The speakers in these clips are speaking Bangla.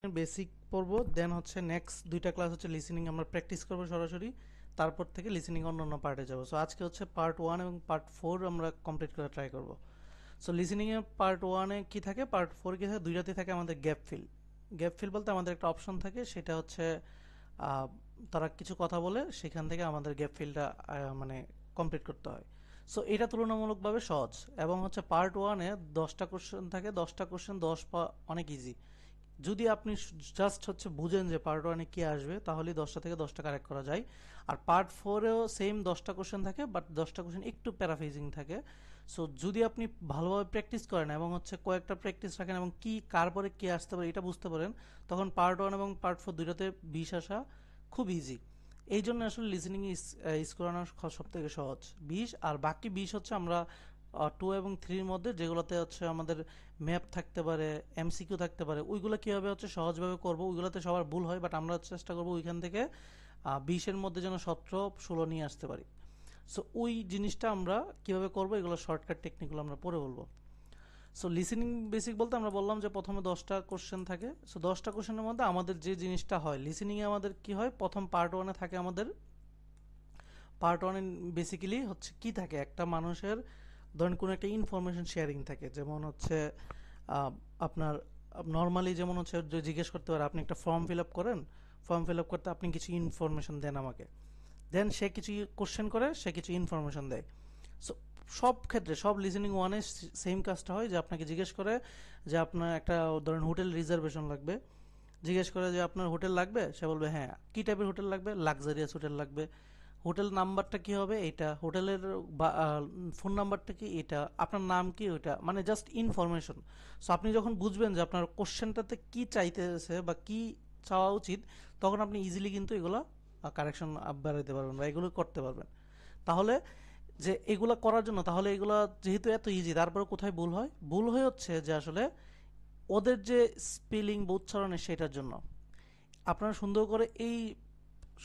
বেসিক পড়বো, দেন হচ্ছে নেক্সট দুইটা ক্লাস হচ্ছে লিসেনিং আমরা প্র্যাকটিস করবো সরাসরি। তারপর থেকে লিসেনিং অন্য পার্টে যাবো। সো আজকে হচ্ছে পার্ট 1 এবং পার্ট 4 আমরা কমপ্লিট করে ট্রাই করবো। সো লিসেনিংয়ে পার্ট 1-এ কী থাকে, পার্ট 4 কী থাকে, দুইটাতে থাকে আমাদের গ্যাপ ফিল। গ্যাপ ফিল বলতে আমাদের একটা অপশন থাকে, সেটা হচ্ছে আহ, তারা কিছু কথা বলে, সেখান থেকে আমাদের গ্যাপ ফিলটা মানে কমপ্লিট করতে হয়। সো এটা তুলনামূলকভাবে সহজ, এবং হচ্ছে পার্ট 1-এ 10টা কোশ্চেন থাকে, 10টা কোশ্চেন 10 অনেক ইজি। যদি আপনি জাস্ট হচ্ছে বুঝেন যে পার্ট 1-এ কী আসবে, তাহলেই 10টা থেকে 10টা কারেক্ট করা যায়। আর পার্ট 4-এও সেম 10টা কোশ্চেন থাকে, বাট 10টা কোশ্চেন একটু প্যারাফ্রেজিং থাকে। সো যদি আপনি ভালোভাবে প্র্যাকটিস করেন এবং হচ্ছে কয়েকটা প্র্যাকটিস রাখেন এবং কি কার পরে কী আসতে পারে এটা বুঝতে পারেন, তখন পার্ট 1 এবং পার্ট 4 দুইটাতে 20 আসা খুব ইজি। এই জন্য আসলে লিসেনিং স্কোর আনা সব থেকে সহজ 20, আর বাকি 20 হচ্ছে আমরা 2 এবং 3-র মধ্যে যেগুলোতে হচ্ছে আমাদের ম্যাপ থাকতে পারে, এমসিকিউ থাকতে পারে, ওইগুলো কীভাবে হচ্ছে সহজভাবে করবো। ওইগুলোতে সবার ভুল হয়, বাট আমরা চেষ্টা করবো ওইখান থেকে 20-এর মধ্যে যেন 17-16 নিয়ে আসতে পারি। সো ওই জিনিসটা আমরা কীভাবে করবো, এগুলো শর্টকাট টেকনিকগুলো আমরা পরে বলবো। সো লিসেনিং বেসিক বলতে আমরা বললাম যে প্রথমে 10টা কোশ্চেন থাকে। সো 10টা কোশ্চেনের মধ্যে আমাদের যে জিনিসটা হয় লিসেনিংয়ে, আমাদের কি হয়, প্রথম পার্ট 1-এ থাকে আমাদের, পার্ট 1-এ বেসিক্যালি হচ্ছে কি থাকে, একটা মানুষের ধরেন কোনো একটা ইনফরমেশন শেয়ারিং থাকে, যেমন হচ্ছে আপনার নর্মালি যেমন হচ্ছে যে জিজ্ঞেস করতে পারে, আপনি একটা ফর্ম ফিল আপ করেন, ফর্ম ফিল আপ করতে আপনি কিছু ইনফরমেশন দেন আমাকে, দেন সে কিছু কোশ্চেন করে, সে কিছু ইনফরমেশন দেয়। সো সব ক্ষেত্রে সব লিসেনিং 1-এ সেম কাজটা হয়, যে আপনাকে জিজ্ঞেস করে যে আপনার একটা ধরেন হোটেল রিজার্ভেশন লাগবে, জিজ্ঞেস করে যে আপনার হোটেল লাগবে, সে বলবে হ্যাঁ, কী টাইপের হোটেল লাগবে, লাক্সারিয়াস হোটেল লাগবে, হোটেল নাম্বারটা কি হবে এটা, হোটেলের ফোন নাম্বারটা কি এটা, আপনার নাম কি ওইটা, মানে জাস্ট ইনফরমেশন। সো আপনি যখন বুঝবেন যে আপনার কোশ্চেনটাতে কি চাইতেছে বা কি চাওয়া উচিত, তখন আপনি ইজিলি কিন্তু এগুলো কারেকশন বাড়াইতে পারবেন বা এগুলো করতে পারবেন। তাহলে যে এগুলো করার জন্য, তাহলে এগুলো যেহেতু এত ইজি, তারপরে কোথায় ভুল হয়, ভুল হয়ে হচ্ছে যে আসলে ওদের যে স্পেলিং বা উচ্চারণের, সেটার জন্য আপনারা সুন্দর করে এই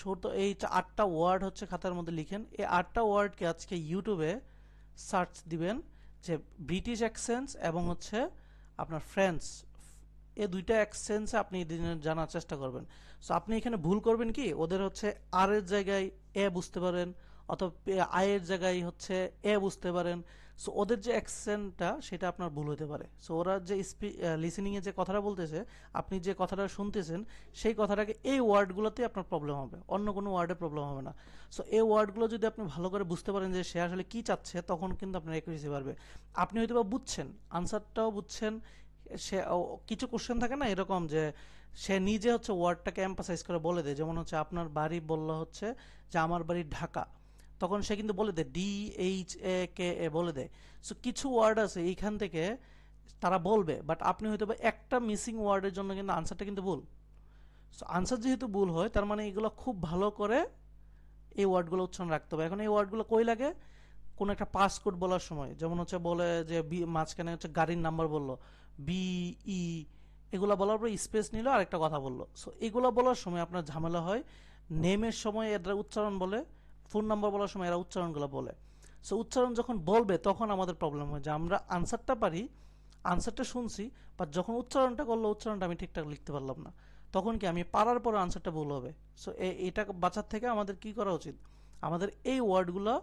ছোট এই 8টা ওয়ার্ড হচ্ছে খাতার মধ্যে লিখেন। এই 8টা ওয়ার্ডকে আজকে ইউটিউবে সার্চ দিবেন, যে ব্রিটিশ অ্যাকসেন্টস এবং হচ্ছে আপনার ফ্রেঞ্চ, এই দুইটা অ্যাকসেন্টস আপনি জানার চেষ্টা করবেন। সো আপনি এখানে ভুল করবেন কি, ওদের হচ্ছে আর এর জায়গায় এ বুঝতে পারেন, অথবা আয়ের জায়গায় হচ্ছে এ বুঝতে পারেন। সো ওদের যে অ্যাকসেন্টটা, সেটা আপনার ভুল হতে পারে। সো ওরা যে লিসেনিংয়ে যে কথাটা বলতেছে, আপনি যে কথাটা শুনতেছেন, সেই কথাটাকে এই ওয়ার্ডগুলোতে আপনার প্রবলেম হবে, অন্য কোনো ওয়ার্ডে প্রবলেম হবে না। সো এই ওয়ার্ডগুলো যদি আপনি ভালো করে বুঝতে পারেন যে সে আসলে কী চাচ্ছে, তখন কিন্তু আপনার অ্যাকুরেসি বাড়বে। আপনি হয়তো বা বুঝছেন, আনসারটাও বুঝছেন, সে কিছু কোশ্চেন থাকে না এরকম, যে সে নিজে হচ্ছে ওয়ার্ডটাকে এম্পাসাইজ করে বলে দেয়, যেমন হচ্ছে আপনার বাড়ি বলল হচ্ছে যে আমার বাড়ি ঢাকা, তখন সে কিন্তু বলে দেয় DHAKA বলে দেয়। সো কিছু ওয়ার্ড আছে এইখান থেকে তারা বলবে, বাট আপনি হয়তো বা একটা মিসিং ওয়ার্ডের জন্য কিন্তু আনসারটা কিন্তু ভুল। সো আনসার যেহেতু ভুল হয়, তার মানে এগুলো খুব ভালো করে এই ওয়ার্ডগুলো উচ্চারণ রাখতে হবে। এখন এই ওয়ার্ডগুলো কই লাগে, কোনো একটা পাসকোড বলার সময়, যেমন হচ্ছে বলে যে মাঝখানে হচ্ছে গাড়ির নাম্বার বললো BE, এগুলো বলার পর স্পেস নিল আর একটা কথা বললো। সো এগুলো বলার সময় আপনার ঝামেলা হয়, নেমের সময় এরা উচ্চারণ বলে, ফোন নাম্বার বলার সময় এরা উচ্চারণগুলো বলে। সো উচ্চারণ যখন বলবে, তখন আমাদের প্রবলেম হয় যে আমরা আনসারটা পারি, আনসারটা শুনছি, বাট যখন উচ্চারণটা করলো, উচ্চারণটা আমি ঠিকঠাক লিখতে পারলাম না, তখন কি আমি পারার পর আনসারটা ভুল হবে। সো এটা বাঁচার থেকে আমাদের কি করা উচিত, আমাদের এই ওয়ার্ডগুলো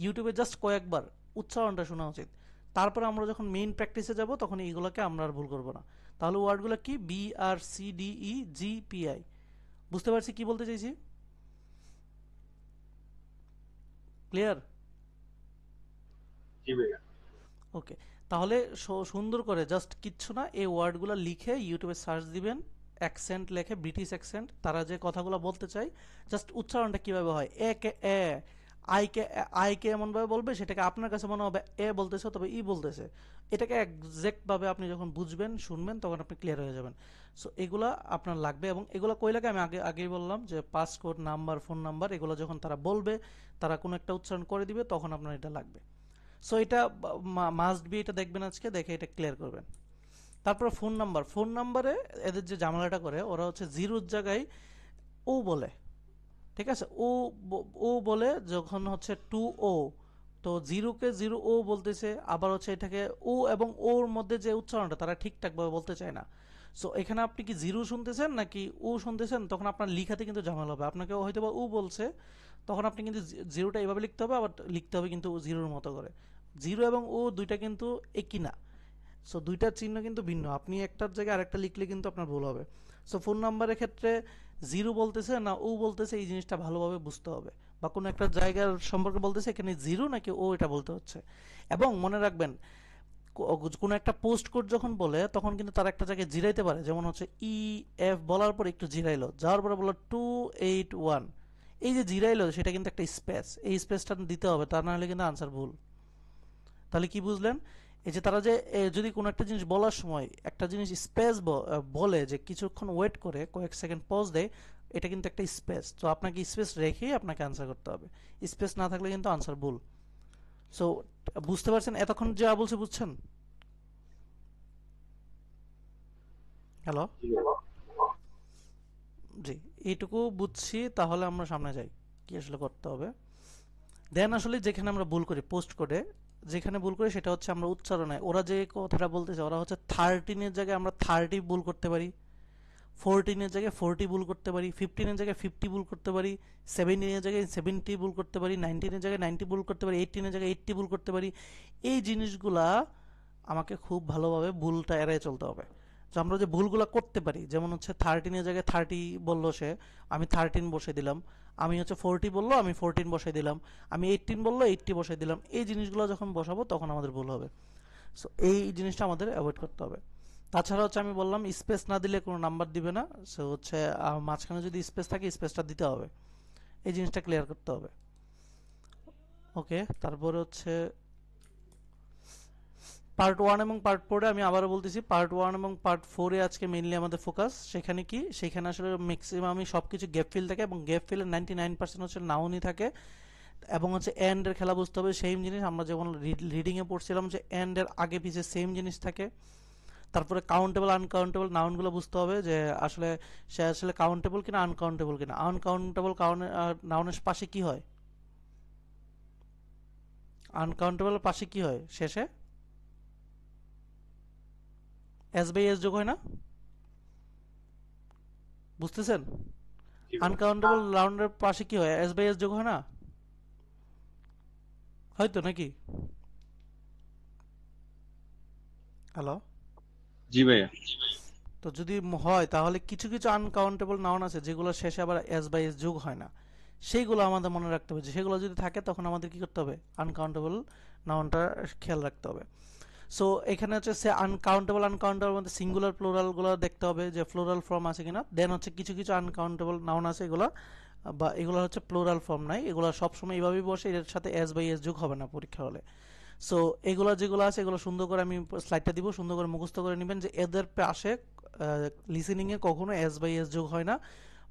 ইউটিউবে জাস্ট কয়েকবার উচ্চারণটা শোনা উচিত। তারপরে আমরা যখন মেইন প্র্যাকটিসে যাব, তখন এইগুলোকে আমরা আর ভুল করবো না। তাহলে ওয়ার্ডগুলো কি, BRCDEGPI, বুঝতে পারছি কি বলতে চাইছি? ক্লিয়ার? জি ভাইয়া। ওকে। তাহলে সুন্দর করে জাস্ট কিচ্ছু না, এই ওয়ার্ডগুলো লিখে ইউটিউবে সার্চ দিবেন, অ্যাকসেন্ট লেখে, ব্রিটিশ অ্যাকসেন্ট, তারা যে কথাগুলো বলতে চায়, জাস্ট উচ্চারণটা কীভাবে হয়, এ কে এ, আইকে এমনভাবে বলবে, সেটাকে আপনার কাছে মনে হবে এ বলতেছে, তবে ই বলতেছে। এটাকে একজ্যাক্টভাবে আপনি যখন বুঝবেন, শুনবেন, তখন আপনি ক্লিয়ার হয়ে যাবেন। সো এগুলা আপনার লাগবে, এবং এগুলো কই লাগে আমি আগেই বললাম, যে পাসকোড, নাম্বার, ফোন নাম্বার, এগুলো যখন তারা বলবে, তারা কোনো একটা উচ্চারণ করে দিবে, তখন আপনার এটা লাগবে। সো এটা মাস্ট বি, এটা দেখবেন আজকে, দেখে এটা ক্লিয়ার করবেন। তারপর ফোন নাম্বার, ফোন নাম্বারে এদের যে ঝামেলাটা করে, ওরা হচ্ছে জিরোর জায়গায় ও বলে, ঠিক আছে, ও বলে যখন হচ্ছে 2O, তো জিরোকে 0O বলতেছে, আবার হচ্ছে এটাকে ও এবং ওর মধ্যে যে উচ্চারণটা তারা ঠিকঠাকভাবে বলতে চায় না। সো এখানে আপনি কি জিরো শুনতেছেন নাকি ও শুনতেছেন, তখন আপনার লিখাতে কিন্তু ঝামেলা হবে। আপনাকে হয়তো বা ও বলছে, তখন আপনি কিন্তু জিরোটা এভাবে লিখতে হবে, আবার লিখতে হবে কিন্তু জিরোর মতো করে। জিরো এবং ও দুইটা কিন্তু একই না। সো দুইটার চিহ্ন কিন্তু ভিন্ন, আপনি একটার জায়গায় আরেকটা লিখলে কিন্তু আপনার ভুল হবে। সো ফোন নাম্বারের ক্ষেত্রে জিরো বলতেছে না ও বলতেছে, এই জিনিসটা ভালোভাবে বুঝতে হবে। বা কোনো একটা জায়গার সম্পর্কে বলতেছে, এখানে জিরো নাকি ও এটা বলতে হচ্ছে। এবং মনে রাখবেন, কোনো একটা পোস্ট কোড যখন বলে তখন কিন্তু তার একটা জায়গায় জিরাইতে পারে, যেমন হচ্ছে এফ বলার পর একটু জিরাইলো, যাওয়ার পরে বললো 281, এই যে জিরাইলো সেটা কিন্তু একটা স্পেস, এই স্পেসটা দিতে হবে, তা না হলে কিন্তু আনসার ভুল। তাহলে কি বুঝলেন? এই যে তারা যে যদি কোনো একটা জিনিস বলার সময় একটা জিনিস স্পেস বলে, যে কিছুক্ষণ ওয়েট করে কয়েক সেকেন্ড পজ দেয়, এটা কিন্তু একটা স্পেস। তো আপনাকে স্পেস রেখেই আপনাকে আনসার করতে হবে, স্পেস না থাকলে কিন্তু আনসার ভুল। সো বুঝতে পারছেন এতক্ষণ যা বলছি, বুঝছেন? হ্যালো? জি, এইটুকু বুঝছি। তাহলে আমরা সামনে যাই, কি আসলে করতে হবে। দেন আসলে যেখানে আমরা ভুল করি পোস্ট কোডে, যেখানে ভুল করি সেটা হচ্ছে আমরা উচ্চারণে। ওরা যে কথাটা বলতেছে, ওরা হচ্ছে 13-এর জায়গায় আমরা 30 ভুল করতে পারি, 14-এর জায়গায় 40 ভুল করতে পারি, 15-এর জায়গায় 50 ভুল করতে পারি, 17-এর জায়গায় 70 ভুল করতে পারি, 19-এর জায়গায় 90 ভুল করতে পারি, 18-এর জায়গায় 80 ভুল করতে পারি। এই জিনিসগুলা আমাকে খুব ভালোভাবে ভুলটা এড়িয়ে চলতে হবে। তো আমরা যে ভুলগুলো করতে পারি, যেমন হচ্ছে 13-এর জায়গায় 30 বললো সে, আমি 13 বসে দিলাম। আমি হচ্ছে 40 বললো, আমি 14 বসাই দিলাম। আমি 18 বললো, 80 বসাই দিলাম। এই জিনিসগুলো যখন বসাবো তখন আমাদের ভুল হবে। সো এই জিনিসটা আমাদের অ্যাভয়েড করতে হবে। তাছাড়া হচ্ছে আমি বললাম স্পেস না দিলে কোনো নাম্বার দিবে না। সো হচ্ছে মাঝখানে যদি স্পেস থাকে, স্পেসটা দিতে হবে। এই জিনিসটা ক্লিয়ার করতে হবে। ওকে, তারপরে হচ্ছে পার্ট ওয়ান এবং পার্ট ফোরে, আমি আবারও বলতেছি, পার্ট ওয়ান এবং পার্ট ফোরে আজকে মেইনলি আমাদের ফোকাস। সেখানে কি, সেখানে আসলে ম্যাক্সিমামই সব কিছু গ্যাপ ফিল থাকে, এবং গ্যাপ ফিলের 99% হচ্ছে নাউনই থাকে। এবং হচ্ছে এন্ডের খেলা বুঝতে হবে, সেম জিনিস আমরা যেমন রিডিংয়ে পড়ছিলাম যে এন্ডের আগে পিছিয়ে সেম জিনিস থাকে। তারপরে কাউন্টেবল আনকাউন্টেবল নাউনগুলো বুঝতে হবে, যে আসলে সে আসলে কাউন্টেবল কিনা আনকাউন্টেবল কিনা। আনকাউন্টেবল নাউনের পাশে কি হয়, আনকাউন্টেবল পাশে কি হয়, শেষে এস বাই এস যোগ হয় না? বুঝতেছেন? আনকাউন্টেবল নাউনের পাশে কি হয়, এস বাই এস যোগ হয় না? হয়তো নাকি? হ্যালো? জি ভাইয়া। তো যদি হয়, তাহলে কিছু কিছু আনকাউন্টেবল নাউন আছে যেগুলো শেষে আবার এস বাই এস যোগ হয় না, সেইগুলো আমাদের মনে রাখতে হবে। যে সেগুলো যদি থাকে তখন আমাদের কি করতে হবে, আনকাউন্টেবল নাউনটা খেয়াল রাখতে হবে। সো এখানে হচ্ছে সে আনকাউন্টেবল মধ্যে সিঙ্গুলার প্লুরালগুলো দেখতে হবে, যে প্লুরাল ফর্ম আছে কিনা। দেন হচ্ছে কিছু কিছু আনকাউন্টেবল নাউন আছে, এগুলো বা এগুলো হচ্ছে প্লুরাল ফর্ম নাই, এগুলো সবসময় এইভাবেই বসে, এর সাথে এস বাই এস যোগ হবে না পরীক্ষা হলে। সো এগুলো যেগুলো আছে, এগুলো সুন্দর করে আমি স্লাইডটা দিব, সুন্দর করে মুখস্থ করে নেবেন যে এদের পাশে লিসেনিংয়ে কখনো এস বাই এস যোগ হয় না।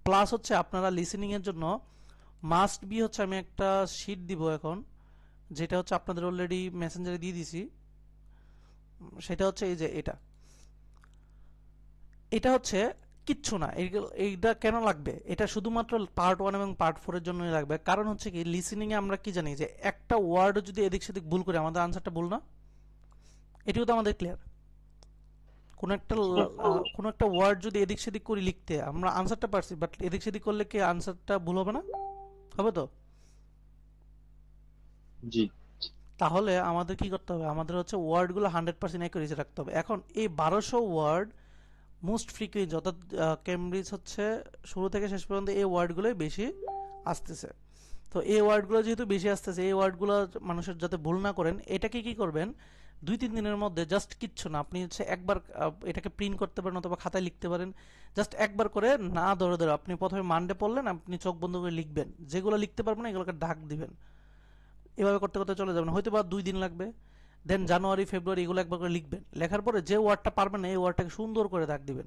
প্লাস হচ্ছে আপনারা লিসেনিংয়ের জন্য মাস্ট বি হচ্ছে, আমি একটা শিট দিব এখন, যেটা হচ্ছে আপনাদের অলরেডি মেসেঞ্জারে দিয়ে দিছি। সেটা হচ্ছে এই যে এটা, এটা হচ্ছে কিচ্ছু না। এইটা কেন লাগবে, এটা শুধুমাত্র পার্ট ওয়ান এবং পার্ট ফোরের জন্যই লাগবে। কারণ হচ্ছে কি, লিসেনিংয়ে আমরা কি জানি, যে একটা ওয়ার্ড যদি এদিক সেদিক ভুল করে আমাদের আনসারটা ভুল না, এটিও তো আমাদের ক্লিয়ার। কোনো একটা কোনো একটা ওয়ার্ড যদি এদিক সেদিক করে লিখতে, আমরা আনসারটা পারছি, বাট এদিক সেদিক করলে কি আনসারটা ভুল হবে না? হবে তো? জি। তাহলে আমাদের কি করতে হবে, আমাদের হচ্ছে ওয়ার্ডগুলো 100% অ্যাকুরেসি রাখতে হবে। এখন এই 1200 ওয়ার্ড মোস্ট ফ্রিকুয়েন্ট, অর্থাৎ কেমব্রিজ হচ্ছে শুরু থেকে শেষ পর্যন্ত এই ওয়ার্ডগুলোই বেশি আসতেছে। তো এই ওয়ার্ডগুলো যেহেতু বেশি আসতেছে, এই ওয়ার্ডগুলো মানুষের যাতে ভুল না করেন, এটাকে কি করবেন, 2-3 দিনের মধ্যে জাস্ট কিচ্ছু না, আপনি হচ্ছে একবার এটাকে প্রিন্ট করতে পারেন অথবা খাতায় লিখতে পারেন। জাস্ট একবার করে না ধরে ধরে আপনি প্রথমে মানডে পড়লেন, আপনি চোখ বন্ধ করে লিখবেন, যেগুলো লিখতে পারবেন না এগুলোকে ঢাক দিবেন। এভাবে করতে করতে চলে যাবেন, হয়তো বা 2 দিন লাগবে। দেন জানুয়ারি ফেব্রুয়ারি এগুলো একবার করে লিখবেন, লেখার পরে যে ওয়ার্ডটা পারবেন না এই ওয়ার্ডটাকে সুন্দর করে দাগ দিবেন।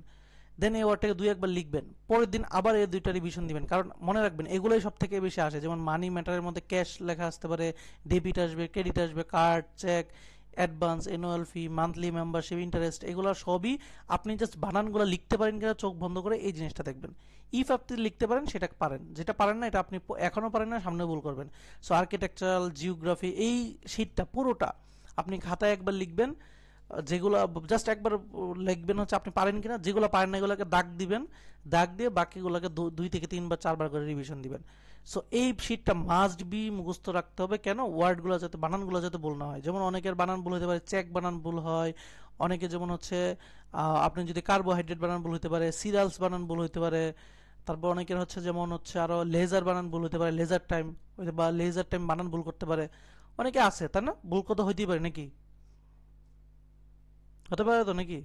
দেন এই ওয়ার্ডটাকে 2-1বার লিখবেন, পরের দিন আবার এই দুইটা রিভিশন দিবেন। কারণ মনে রাখবেন এগুলোই সব থেকে বেশি আসে, যেমন মানি ম্যাটারের মধ্যে ক্যাশ লেখা আসতে পারে, ডেবিট আসবে, ক্রেডিট আসবে, কার্ড, চেক, অ্যাডভান্স, অ্যানুয়াল ফি, মান্থলি মেম্বারশিপ, ইন্টারেস্ট, এগুলো সবই আপনি জাস্ট বানানগুলো লিখতে পারেন কিনা চোখ বন্ধ করে, এই জিনিসটা দেখবেন। ইফ আপনি লিখতে পারেন সেটা পারেন, যেটা পারেন না এটা আপনি এখনও পারেন না, সামনে ভুল করবেন। সো আর্কিটেকচারাল, জিওগ্রাফি, এই শীটটা পুরোটা আপনি খাতায় একবার লিখবেন, যেগুলো জাস্ট একবার লিখবেন হচ্ছে আপনি পারেন কিনা, যেগুলো পারেন না এগুলোকে দাগ দিবেন, দাগ দিয়ে বাকিগুলোকে 2 থেকে 3 বার 4 বার করে রিভিশন দিবেন। সো এই শীটটা মাস্ট বি মুখস্থ রাখতে হবে। কেন? ওয়ার্ডগুলো যাতে, বানানগুলো যাতে ভুল না হয়। যেমন অনেকের বানান ভুল হতে পারে, চেক বানান ভুল হয়, অনেকে যেমন হচ্ছে আপনি যদি কার্বোহাইড্রেট বানান ভুল হতে পারে, সিরিয়ালস বানান ভুল হতে পারে, তারপর অনেকের হচ্ছে যেমন হচ্ছে আরো লেজার বানান ভুল হতে পারে, লেজার টাইম বা লেজার টাইম বানান ভুল করতে পারে, অনেকে আছে তাই না? ভুল কথা হইতেই পারে নাকি, হতে পারে তো নাকি?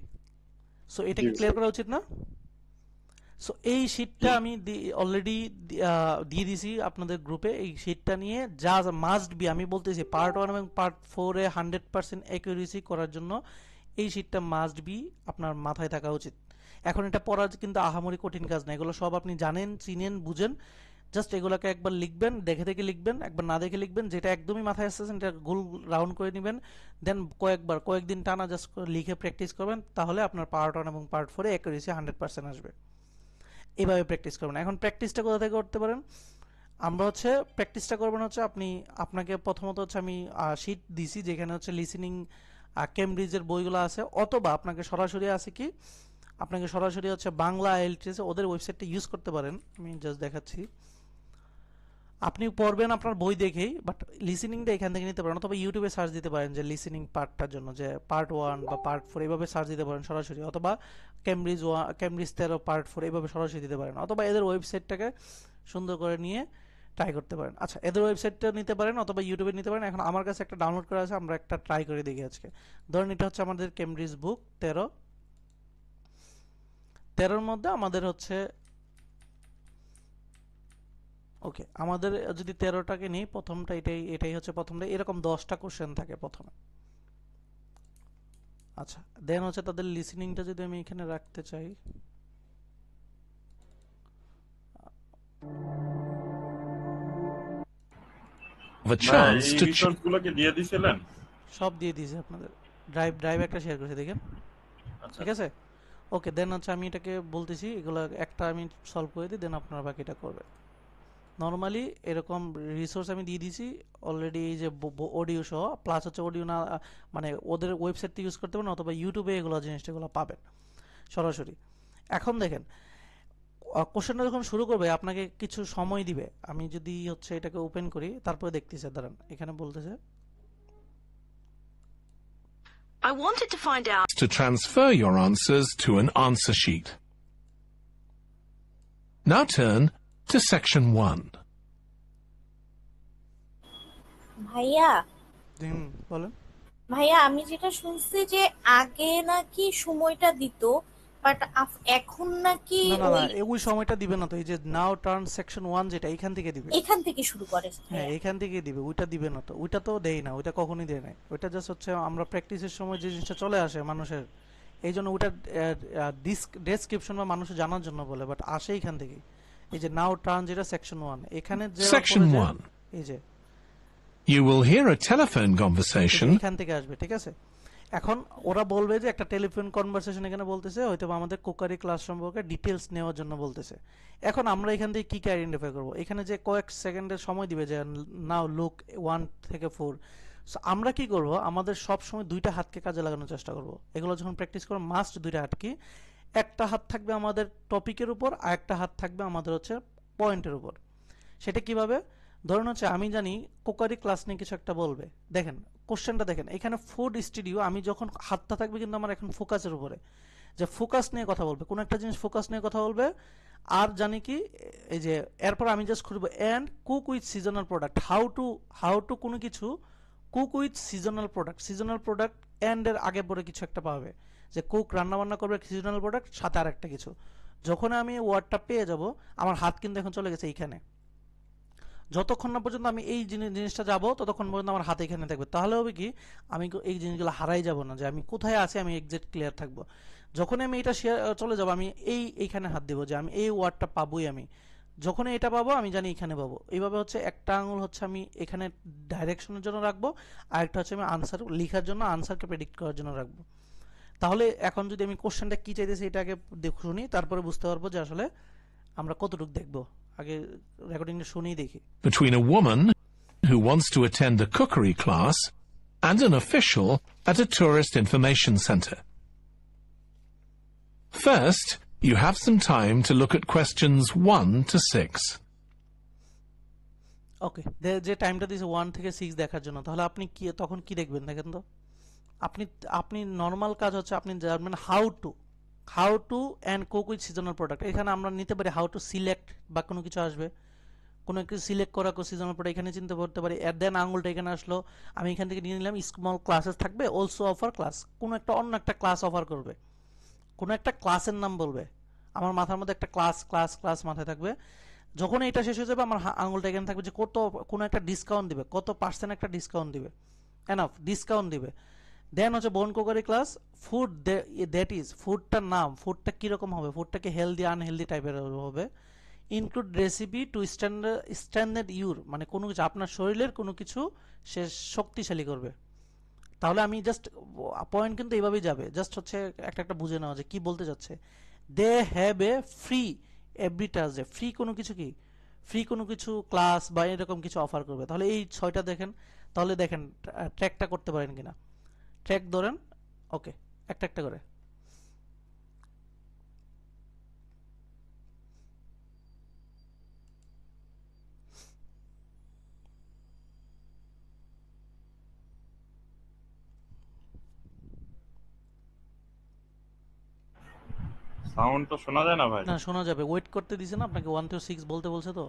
সো জি এটাকে ক্লিয়ার স্যার। করা উচিত না? সো এই শিটটা জি আমি অলরেডি দিয়ে দিছি আপনাদের গ্রুপে। এই শিটটা নিয়ে যা মাস্ট বি, আমি বলতেছি পার্ট 1 এবং পার্ট 4-এ 100% অ্যাকুরেসি করার জন্য এই শিটটা মাস্ট বি আপনার মাথায় থাকা উচিত। এখন এটা পড়া কিন্তু আহামরি কঠিন কাজ না, এগুলো সব আপনি জানেন, চিনেন, বুঝেন। জাস্ট এগুলোকে একবার লিখবেন, দেখে দেখে লিখবেন, একবার না দেখে লিখবেন, যেটা একদমই মাথায় আসতেছেন এটা গোল রাউন্ড করে নেবেন, দেন কয়েকদিন টানা জাস্ট লিখে প্র্যাকটিস করবেন, তাহলে আপনার পার্ট 1 এবং পার্ট 4-এ অ্যাকুরেসি 100% আসবে। এইভাবে প্র্যাকটিস করবেন। এখন প্র্যাকটিসটা কোথা থেকে করতে পারেন? আমরা হচ্ছে প্র্যাকটিসটা করবেন হচ্ছে আপনাকে প্রথমত হচ্ছে আমি শিট দিছি যেখানে হচ্ছে লিসেনিং কেমব্রিজের বইগুলো আছে, অথবা আপনাকে সরাসরি আছে কি, আপনাকে সরাসরি হচ্ছে বাংলা আইএলটিএস ওদের ওয়েবসাইটটা ইউজ করতে পারেন। আমি জাস্ট দেখাচ্ছি, আপনি পড়বেন আপনার বই দেখেই, বাট লিসেনিংটা এখান থেকে নিতে পারেন, অথবা ইউটিউবে সার্চ দিতে পারেন যে লিসেনিং পার্টটার জন্য যে পার্ট 1 বা পার্ট 4 এইভাবে সার্চ দিতে পারেন সরাসরি, অথবা কেমব্রিজ 13 পার্ট 4 এইভাবে সরাসরি দিতে পারেন, অথবা এদের ওয়েবসাইটটাকে সুন্দর করে নিয়ে ট্রাই করতে পারেন। আচ্ছা, এদের ওয়েবসাইটটা নিতে পারেন অথবা ইউটিউবে নিতে পারেন। এখন আমার কাছে একটা ডাউনলোড করা আছে, আমরা একটা ট্রাই করে দেখি আজকে। ধরেন এটা হচ্ছে আমাদের কেমব্রিজ বুক 13 মধ্যে আমাদের হচ্ছে, ওকে, আমাদের যদি 13টাকে নিই, প্রথমটা এটাই হচ্ছে প্রথমটা, এরকম 10টা কোশ্চেন থাকে প্রথমে। আচ্ছা, দেন হচ্ছে তাদের লিসেনিংটা যদি আমি এখানে রাখতে চাই, a ভাইয়া chance এই to রিসোর্স গুলোকে দিয়ে দিছিলেন? সব দিয়ে দিয়েছি আপনাদের, ড্রাইভ একটা শেয়ার করেছি দেখেন, আচ্ছা ঠিক আচ্ছা। আছে? ওকে, দেন হচ্ছে আমি এটাকে বলতেছি, এগুলো একটা আমি সলভ করে দিই, দেন আপনারা বাকিটা করবেন। নর্মালি এরকম রিসোর্স আমি দিয়ে দিয়েছি অলরেডি, এই যে অডিও সহ, প্লাস হচ্ছে অডিও না মানে ওদের ওয়েবসাইটটা ইউজ করতে পারেন, অথবা ইউটিউবে এগুলো জিনিসটাগুলো পাবেন সরাসরি। এখন দেখেন, কোশ্চেনটা যখন শুরু করবে আপনাকে কিছু সময় দিবে। আমি যদি হচ্ছে এটাকে ওপেন করি, তারপরে দেখতেছে, দাঁড়ান, এখানে বলতেছে I wanted to find out. to transfer your answers to an answer sheet. Now turn to section 1. ভাইয়া বলেন। ভাইয়া আমি যেটা শুনছি যে আগে নাকি সময়টা দিত, বাট এখন নাকি না না না, ওই ওই সময়টা দিবে না তো, এই যে নাও টার্ন সেকশন 1 যেটা এখান থেকে দিবে। এখান থেকে শুরু করে হ্যাঁ, ভাইয়া। এখান থেকে দিবে, ওইটা দিবে না তো, ওইটা তো দেই না, ওইটা কখনোই দেয় না। ওইটা জাস্ট হচ্ছে আমরা প্র্যাকটিসের সময় যে জিনিসটা চলে আসে মানুষের, এই জন্য ওইটা ডেসক্রিপশন বা মানুষ জানার জন্য বলে, বাট আসে এখান থেকে। এই যে নাও টার্ন যেটা সেকশন 1, এখানে যে Section 1. এই যে You will hear a telephone conversation. এখান থেকে আসবে, ঠিক আছে? এখন ওরা বলবে যে একটা টেলিফোন কনভারসেশন এখানে বলতেছে, হয়তো আমাদের কুকারি ক্লাস সম্পর্কে ডিটেলস নেওয়ার জন্য বলতেছে। এখন আমরা এখান থেকে কি আইডেন্টিফাই করব? এখানে যে কয়েক সেকেন্ডের সময় দিবে যে নাও লুক 1 থেকে 4, সো আমরা কি করব, আমাদের সব সময় দুইটা হাতকে কাজে লাগানোর চেষ্টা করব। এগুলো যখন প্র্যাকটিস করব মাস্ট দুইটা হাত কি, একটা হাত থাকবে আমাদের টপিকের উপর, আর একটা হাত থাকবে আমাদের হচ্ছে পয়েন্টের উপর। সেটা কিভাবে? ধরুন হচ্ছে আমি জানি কোকারি ক্লাস নিয়ে কিছু একটা বলবে, দেখেন কোশ্চেনটা দেখেন, এখানে ফুড স্টুডিও, আমি যখন হাতটা থাকবে কিন্তু আমার এখন ফোকাসের উপরে, যে ফোকাস নিয়ে কথা বলবে, কোন একটা জিনিস ফোকাস নিয়ে কথা বলবে। আর জানি কি, এই যে এরপর আমি জাস্ট খুঁজবো and cook with seasonal product, how to কোনো কিছু cook with seasonal product and এর আগে পরে কিছু একটা পাবে, যে কুক রান্না বান্না করবে সিজনাল প্রোডাক্ট, সাথে আর একটা কিছু। যখন আমি ওয়ার্ডটা পেয়ে যাব, আমার হাত কিন্তু এখন চলে গেছে এইখানে। যতক্ষণ না পর্যন্ত আমি এই জিনিসটা যাব, ততক্ষণ পর্যন্ত আমার হাতে এখানে থাকবে। তাহলে হবে কি, আমি এই জিনিসগুলো হারাই যাব না, যে আমি কোথায় আছি আমি এক্সাক্ট ক্লিয়ার থাকবো। যখন আমি এটা চলে যাব, আমি এইখানে হাত দেবো, যে আমি এই ওয়ার্ডটা পাবোই। আমি যখন এটা পাবো আমি জানি এখানে পাবো। এইভাবে হচ্ছে একটা আঙুল হচ্ছে আমি এখানে ডাইরেকশনের জন্য রাখবো, আর একটা হচ্ছে আমি আনসার লেখার জন্য, আনসারকে প্রেডিক্ট করার জন্য রাখবো। তাহলে এখন যদি আমি কোশ্চেনটা কি চাইতেছি এটা আগে শুনি, তারপরে বুঝতে পারবো যে আসলে আমরা কতটুকু দেখবো। আগে রেকর্ডিংটা শুনেই দেখি। Between a woman who wants to attend a cookery class and an official at a tourist information center. First, you have some time to look at questions 1 to 6. ওকে, যে টাইমটা দিয়েছে 1 থেকে 6 দেখার জন্য, তাহলে আপনি কি তখন কি দেখবেন দেখেন তো। আপনি আপনি নর্মাল কাজ হচ্ছে আপনি জানবেন how to and cook with seasonal product. এখানে আমরা নিতে পারি হাউ টু সিলেক্ট বা কোনো কিছু আসবে, কোনো কিছু সিলেক্ট করা সিজনাল প্রোডাক্ট এখানে চিন্তা করতে পারি। এর দেন আঙুলটা এখানে আসলো, আমি এখান থেকে নিয়ে নিলাম স্মল ক্লাসেস থাকবে, অলসো অফার ক্লাস, কোনো একটা অন্য একটা ক্লাস অফার করবে, কোনো একটা ক্লাসের নাম বলবে। আমার মাথার মধ্যে একটা ক্লাস ক্লাস ক্লাস মাথায় থাকবে। যখন এটা শেষ হয়ে যাবে আমার আঙুলটা এখানে থাকবে যে কত, কোনো একটা ডিসকাউন্ট দিবে, কত পার্সেন্ট একটা ডিসকাউন্ট দিবে, এনাফ ডিসকাউন্ট দিবে। দেন হচ্ছে বোন cookery class food, that is ফুডটার নাম, ফুডটা কীরকম হবে, ফুডটাকে হেলদি আনহেলদি টাইপের হবে। Include recipe to standard your, মানে কোনো কিছু আপনার শরীরের কোনো কিছু সে শক্তিশালী করবে। তাহলে আমি জাস্ট পয়েন্ট কিন্তু এইভাবেই যাবে, জাস্ট হচ্ছে একটা একটা বুঝে নেওয়া যে কি বলতে যাচ্ছে। They have a free every Thursday, free কোনো কিছু কি, ফ্রি কোনো কিছু ক্লাস বা এরকম কিছু অফার করবে। তাহলে এই 6টা দেখেন, তাহলে দেখেন ট্র্যাকটা করতে পারেন কিনা। ট্র্যাক ধরেন, ওকে, একটা একটা করে। সাউন্ড তো শোনা যায় না ভাই। না শোনা যাবে, ওয়েট করতে দিছে না আপনাকে, 1 to 6 বলতে বলছে তো,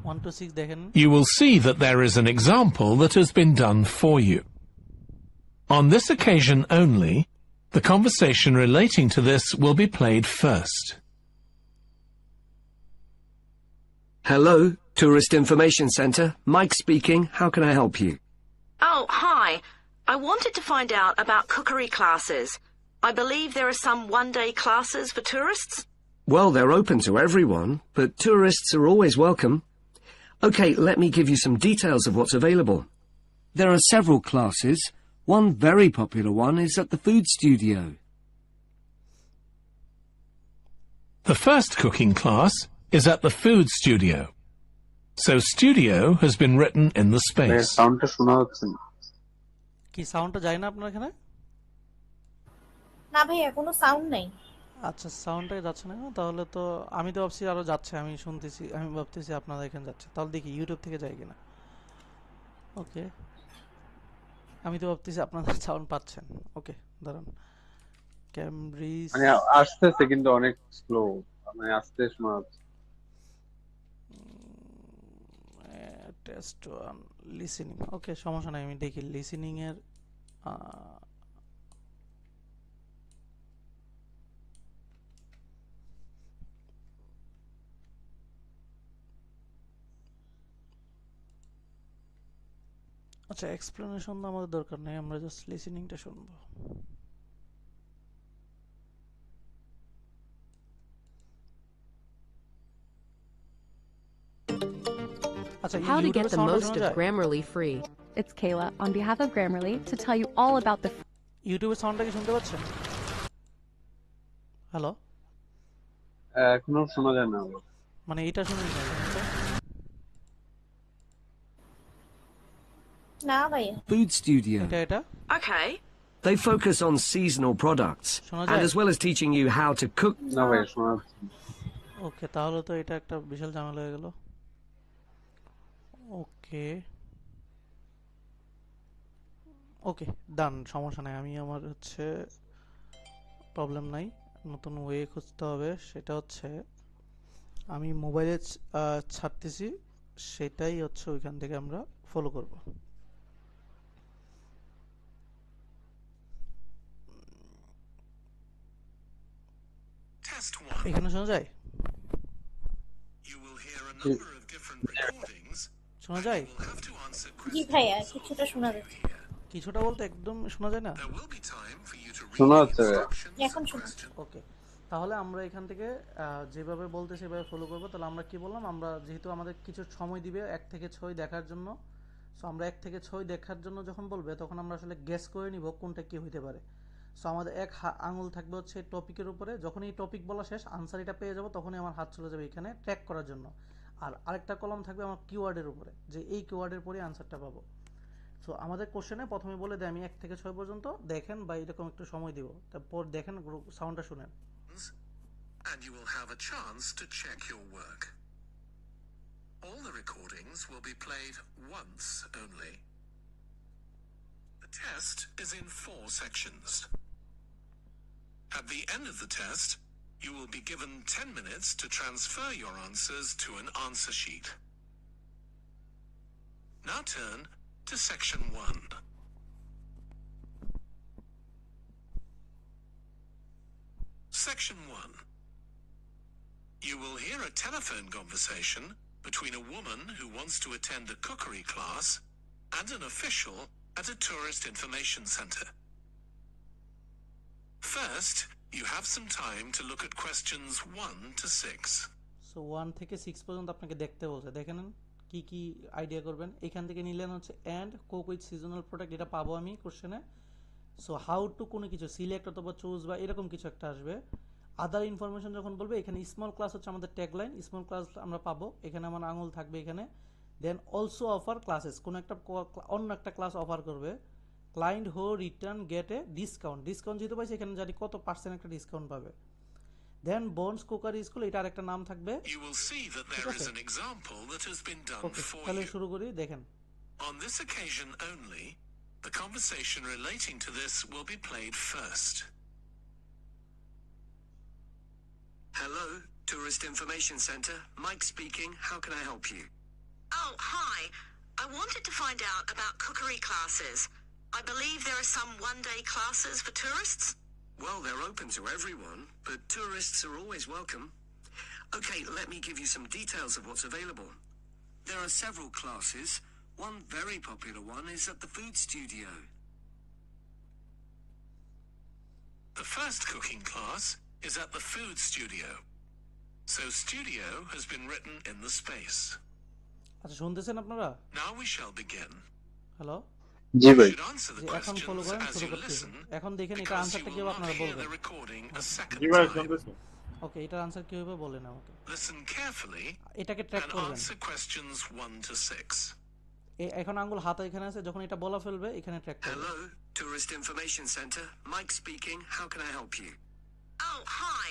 1 to 6 দেখেন। You will see that there is an example that has been done for you. On this occasion only, the conversation relating to this will be played first. Hello, Tourist Information Centre. Mike speaking. How can I help you? Oh, hi. I wanted to find out about cookery classes. I believe there are some one-day classes for tourists. Well, they're open to everyone, but tourists are always welcome. Okay, let me give you some details of what's available. There are several classes. One very popular one is at the Food Studio. The first cooking class is at the Food Studio. So studio has been written in the space. সাউন্ডটা শোনা যাচ্ছে না। কি সাউন্ডটা যায় না আপনার এখানে? না ভাইয়া কোনো সাউন্ড নাই। আচ্ছা, সাউন্ডটাই যাচ্ছে না, তাহলে তো আমি তো ভাবছি আরো যাচ্ছে, আমি শুনতেছি, আমি ভাবতেছি আপনাদের এখানে যাচ্ছে, তাহলে দেখি ইউটিউব থেকে যায় কিনা। ওকে, আমি তো ভাবতেছি আপনাদের সাউন্ড পাচ্ছেন। ওকে দাঁড়ান, ক্যামব্রিজ মানে আসতেছে কিন্তু অনেক স্লো, মানে আস্তে শোনা যাচ্ছে। টেস্ট ওয়ান লিসেনিং, ওকে সমস্যা নাই, আমি দেখি লিসেনিং এর আচ্ছা এক্সপ্লেনেশন তো আমাদের দরকার নেই, আমরা জাস্ট লিসেনিংটা শুনবো। আচ্ছা How to get ইউটিউবে the সাউন্ডটা most শোনা of যায়? Grammarly free. It's Kayla on behalf of Grammarly to tell you all about the ইউটিউবে সাউন্ডটা কি শুনতে পাচ্ছেন? হ্যালো, এখনো শোনা যায় না। মানে এটা শুনুন না ভাইয়া। Food Studio. এটা Okay. They focus on seasonal products, শোনা and যায়? as well as teaching you how to cook. না ভাই শোনা যাচ্ছে না। ওকে, তাহলে তো এটা একটা বিশাল ঝামেলা হয়ে গেল। ওকে ওকে ডান, সমস্যা নাই, আমি আমার হচ্ছে প্রবলেম নাই, নতুন ওয়ে খুঁজতে হবে। সেটা হচ্ছে আমি মোবাইলে ছাড়তেছি, সেটাই হচ্ছে ওইখান থেকে আমরা ফলো করব। এখানে শোনা যায়? শোনা যায়? জি ভাইয়া কিছুটা শোনা যাচ্ছে। কিছুটা বলতে একদম শোনা যায় না? শোনা যাচ্ছে ভাই। এখন শোনা। ওকে, তাহলে আমরা এখান থেকে যেভাবে বলতে সেভাবে ফলো করব। তাহলে আমরা কি বললাম, আমরা যেহেতু আমাদের কিছু সময় দিবে 1 থেকে 6 দেখার জন্য, সো আমরা 1 থেকে 6 দেখার জন্য যখন বলবে তখন আমরা আসলে গেস করে নিব কোনটা কি হইতে পারে। সো আমাদের এক আঙুল থাকবে হচ্ছে টপিকের উপরে, যখন এই টপিক বলা শেষ আনসার এটা পেয়ে যাব তখনই আমার হাত চলে যাবে এখানে ট্র্যাক করার জন্য। আর আরেকটা কলম থাকবে আমার কিওয়ার্ডের উপরে, যে এই কিওয়ার্ডের পরে আনসারটা পাবো। সো আমাদের কোশ্চেনে প্রথমে বলে দেয় আমি 1 থেকে 6 পর্যন্ত দেখেন বা এরকম একটু সময় দিব, তারপর দেখেন সাউন্ডটা শুনেন। And you will have a chance to check your work. All the recordings will be played once only. The test is in 4 sections. At the end of the test, you will be given 10 minutes to transfer your answers to an answer sheet. Now turn to section 1. Section 1. You will hear a telephone conversation between a woman who wants to attend a cookery class and an official at a tourist information center. First, you have some time to look at questions 1 to 6. So 1 থেকে 6 পর্যন্ত আপনাকে দেখতে বলছে, দেখেন কি কি আইডিয়া করবেন। এখান থেকে নিলেন হচ্ছে and Coke with seasonal product, এটা পাবো আমি কোশ্চেনে। সো হাউ টু কোনো কিছু সিলেক্ট অথবা চুজ বা এরকম কিছু একটা আসবে। আদার ইনফরমেশন যখন বলবে, এখানে স্মল ক্লাস হচ্ছে আমাদের ট্যাগলাইন, স্মল ক্লাস আমরা পাবো, এখানে আমার আঙুল থাকবে এখানে। দেন অলসো অফার ক্লাসেস, কোনো একটা অন্য একটা ক্লাস অফার করবে। ক্লায়েন্ট হো রিটার্ন গেট এ ডিসকাউন্ট, ডিসকাউন্ট যেহেতু পাইছে এখানে জানি কত পার্সেন্ট একটা ডিসকাউন্ট পাবে। দেন বোনস কুকারি স্কুল, এটা আরেকটা নাম থাকবে। You will see that there is an example that has been done okay, for তাহলে you. শুরু করি, দেখেন। On this occasion only, the conversation relating to this will be played first. Hello, Tourist Information Center. Mike speaking. How can I help you? Oh, hi. I wanted to find out about cookery classes. I believe there are some one-day classes for tourists. Well, they're open to everyone, but tourists are always welcome. Okay, let me give you some details of what's available. There are several classes. One very popular one is at the food studio. The first cooking class is at the food studio. So studio has been written in the space. আচ্ছা, শুনতেছেন আপনারা? Now we shall begin. Hello, G You ভাই, should answer the যে এখন ফলো questions করেন, as শুরু you করতেছি। listen, এখন দেখেন এটা because you আনসারটা কি will হবে not আপনারা hear বলবেন। the recording a second জি ভাই time. শুনতেছি। ওকে, এটার আনসার কি হবে বলেন আমাকে। Listen carefully এটাকে ট্র্যাক and করবেন। answer questions 1 to 6. এখন আঙ্গুল হাতে এখানে আছে, যখন এটা বলা ফেলবে এখানে ট্র্যাক করবে। Hello, Tourist Information Center. Mike speaking. How can I help you? Oh, hi.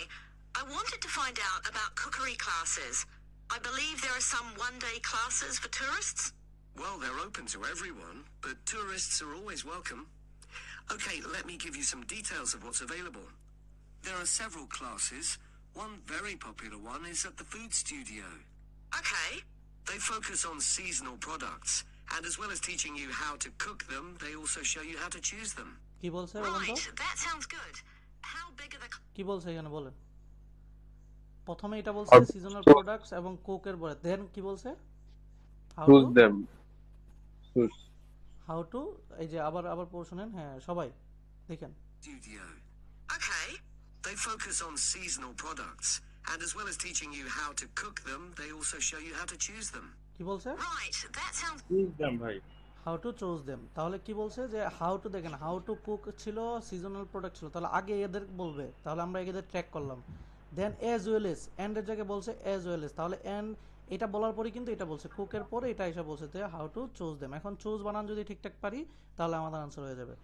I wanted to find out about cookery classes. I believe there are some one-day classes for tourists. Well, they're open to everyone, but tourists are always welcome. Okay, let me give you some details of what's available. There are several classes. One very popular one is at the food studio. Okay. They focus on seasonal products, and as well as teaching you how to cook them, they also show you how to choose them. কি বলছে বলেন তো? Right. That sounds good. How big are the কি বলছে এখানে বলেন। প্রথমে এটা বলছে How- সিজনাল প্রোডাক্টস এবং কোকের পরে, দেন কি বলছে? How choose to, them. Choose. How to, এই যে আবার আবার পড়ে শুনেন, হ্যাঁ সবাই দেখেন। Studio. Okay. They focus on seasonal products, and as well as teaching you how to cook them, they also show you how to choose them. কি বলছে? Right. That sounds Choose them ভাই। How to choose them. তাহলে কি বলছে যে হাউ টু, দেখেন হাউ টু কুক ছিল, সিজনাল প্রোডাক্ট ছিল, তাহলে আগে এদের বলবে, তাহলে আমরা এদের ট্র্যাক করলাম। দেন এজ ওয়েল এস, এন্ড এর জায়গায় বলছে এজ ওয়েল এস, তাহলে এন্ড এটা বলার পরে কিন্তু এটা বলছে কুকের পরে এটা এসে বলছে যে হাউ টু চুজ দেম। এখন চুজ বানান যদি ঠিকঠাক পারি তাহলে আমাদের আনসার হয়ে যাবে।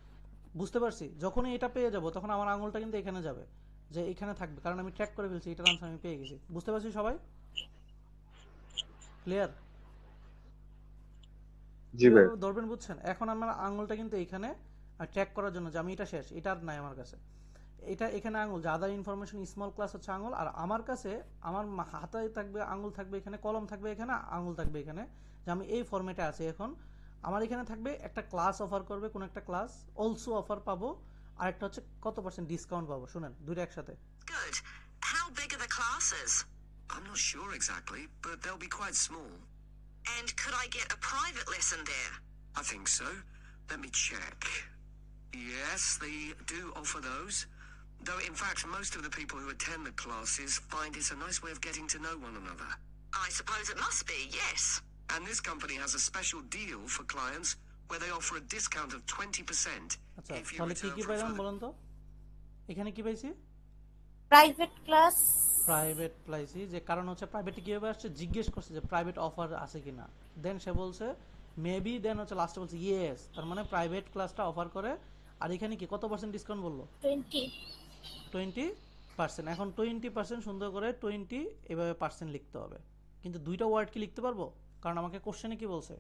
বুঝতে পারছি? যখনই এটা পেয়ে যাব তখন আমার আঙুলটা কিন্তু এখানে যাবে, যে এখানে থাকবে, কারণ আমি ট্র্যাক করে ফেলছি, এটার আনসার আমি পেয়ে গেছি। বুঝতে পারছি সবাই? ক্লিয়ার? জি ভাই, কিভাবে ধরবেন বুঝছেন? এখন আমার আঙুলটা কিন্তু এখানে ট্র্যাক করার জন্য যে আমি এটা শেষ, এটা আর নাই আমার কাছে, এটা এখানে আঙুল, যে আদার ইনফরমেশন স্মল ক্লাস হচ্ছে আঙুল, আর আমার কাছে আমার হাতে থাকবে আঙুল, থাকবে এখানে কলম, থাকবে এখানে আঙুল, থাকবে এখানে, যে আমি এই ফরম্যাটে আছি এখন। আমার এখানে থাকবে একটা ক্লাস অফার করবে, কোন একটা ক্লাস, অলসো অফার পাবো, আর একটা হচ্ছে কত পার্সেন্ট ডিসকাউন্ট পাবো। শুনেন দুইটা একসাথে। good. How big are the classes? I'm not sure exactly, but they'll be quite small. And could I get a private lesson there? I think so. Let me check. Yes, they do offer those. Though, in fact, most of the people who attend the classes find it's a nice way of getting to know one another. I suppose it must be, yes. And this company has a special deal for clients where they offer a discount of 20% আচ্ছা, if you তাহলে কি return কি for a পাইলাম further... বলেন তো? এখানে কি পাইছি? Private class. প্রাইভেট পাইছি, যে কারণ হচ্ছে প্রাইভেটে কিভাবে আসছে জিজ্ঞেস করছে যে প্রাইভেট অফার আছে কিনা, দেন সে বলছে মেবি দেন হচ্ছে লাস্টে বলছে ইয়েস, তার মানে প্রাইভেট ক্লাসটা অফার করে। আর এখানে কি কত পার্সেন্ট ডিসকাউন্ট বললো? 20%। এখন 20% সুন্দর করে 20 এভাবে পার্সেন্ট লিখতে হবে, কিন্তু দুইটা ওয়ার্ড কি লিখতে পারবো? কারণ আমাকে কোশ্চেনে কি বলছে,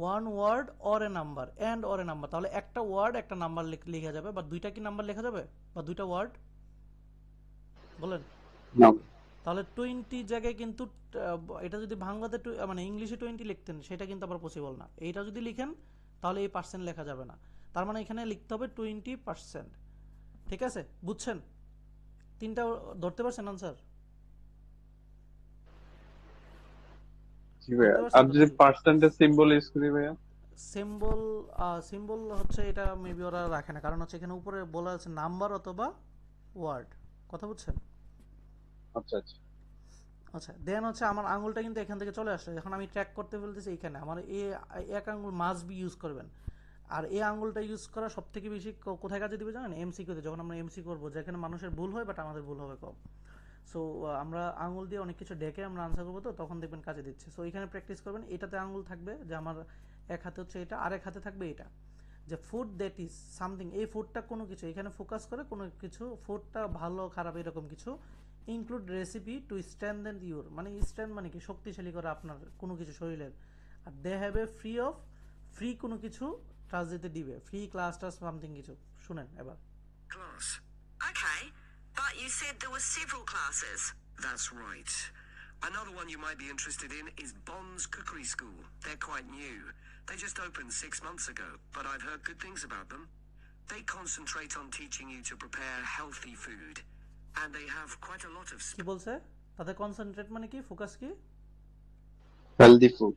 one word or a number and or a number. তাহলে একটা ওয়ার্ড একটা নাম্বার লেখা যাবে, বা দুইটা কি নাম্বার লেখা যাবে, বা দুইটা ওয়ার্ড বলেন? না। তাহলে 20 জায়গায় কিন্তু এটা যদি বাংলাতে মানে ইংলিশে 20 লিখতেন সেটা কিন্তু আবার পসিবল না। এইটা যদি লিখেন তাহলে এই পার্সেন্ট লেখা যাবে না, তার মানে এখানে লিখতে হবে 20%। ঠিক আছে, বুঝছেন? তিনটা ধরতে পারছেন আনসার? জি ভাইয়া, আর যদি পার্সেন্টেজ সিম্বল ইউজ করি ভাইয়া? সিম্বল হচ্ছে এটা মেবি ওরা রাখে না, কারণ হচ্ছে এখানে উপরে বলা আছে নাম্বার অথবা ওয়ার্ড। কথা বুঝছেন? আচ্ছা আচ্ছা। আচ্ছা, দেন হচ্ছে আমার আঙুলটা কিন্তু এখান থেকে চলে আসছে, যখন আমি ট্র্যাক করতে ফেলতেছি এইখানে আমার এক আঙুল মাস্ট বি ইউজ করবেন। আর এই আঙুলটা ইউজ করা সব থেকে বেশি কোথায় কাজে দিবে জানেন? এমসিকিউতে, যখন আমরা এমসি করবো যেখানে মানুষের ভুল হয় বাট আমাদের ভুল হবে কম। সো আমরা আঙুল দিয়ে অনেক কিছু ডেকে আমরা আনসার করবো, তো তখন দেখবেন কাজে দিচ্ছে। সো এখানে প্র্যাকটিস করবেন, এটাতে আঙুল থাকবে যে আমার এক হাতে হচ্ছে এটা, আর এক হাতে থাকবে এটা, যে ফুড দ্যাট ইজ সামথিং। এই ফুডটা কোনো কিছু এখানে ফোকাস করে, কোনো কিছু ফুডটা ভালো খারাপ এরকম কিছু। ইনক্লুড রেসিপি টু স্ট্রেনথেন ইউর, মানে স্ট্রেন্থ মানে কি শক্তিশালী করে আপনার কোনো কিছু শরীরের। আর দে হ্যাভ এ ফ্রি কোনো কিছু ক্লাস দিতে দিবে, ফ্রি ক্লাস টাস সামথিং কিছু। শুনেন এবার। Class. Okay, but you said there were several classes. That's right. Another one you might be interested in is Bond's Cookery School. They're quite new. They just opened 6 months ago, but I've heard good things about them. They concentrate on teaching you to prepare healthy food, and they have quite a lot of কি বলছে? তাদের কনসেন্ট্রেট মানে কি, ফোকাস কি? Healthy food.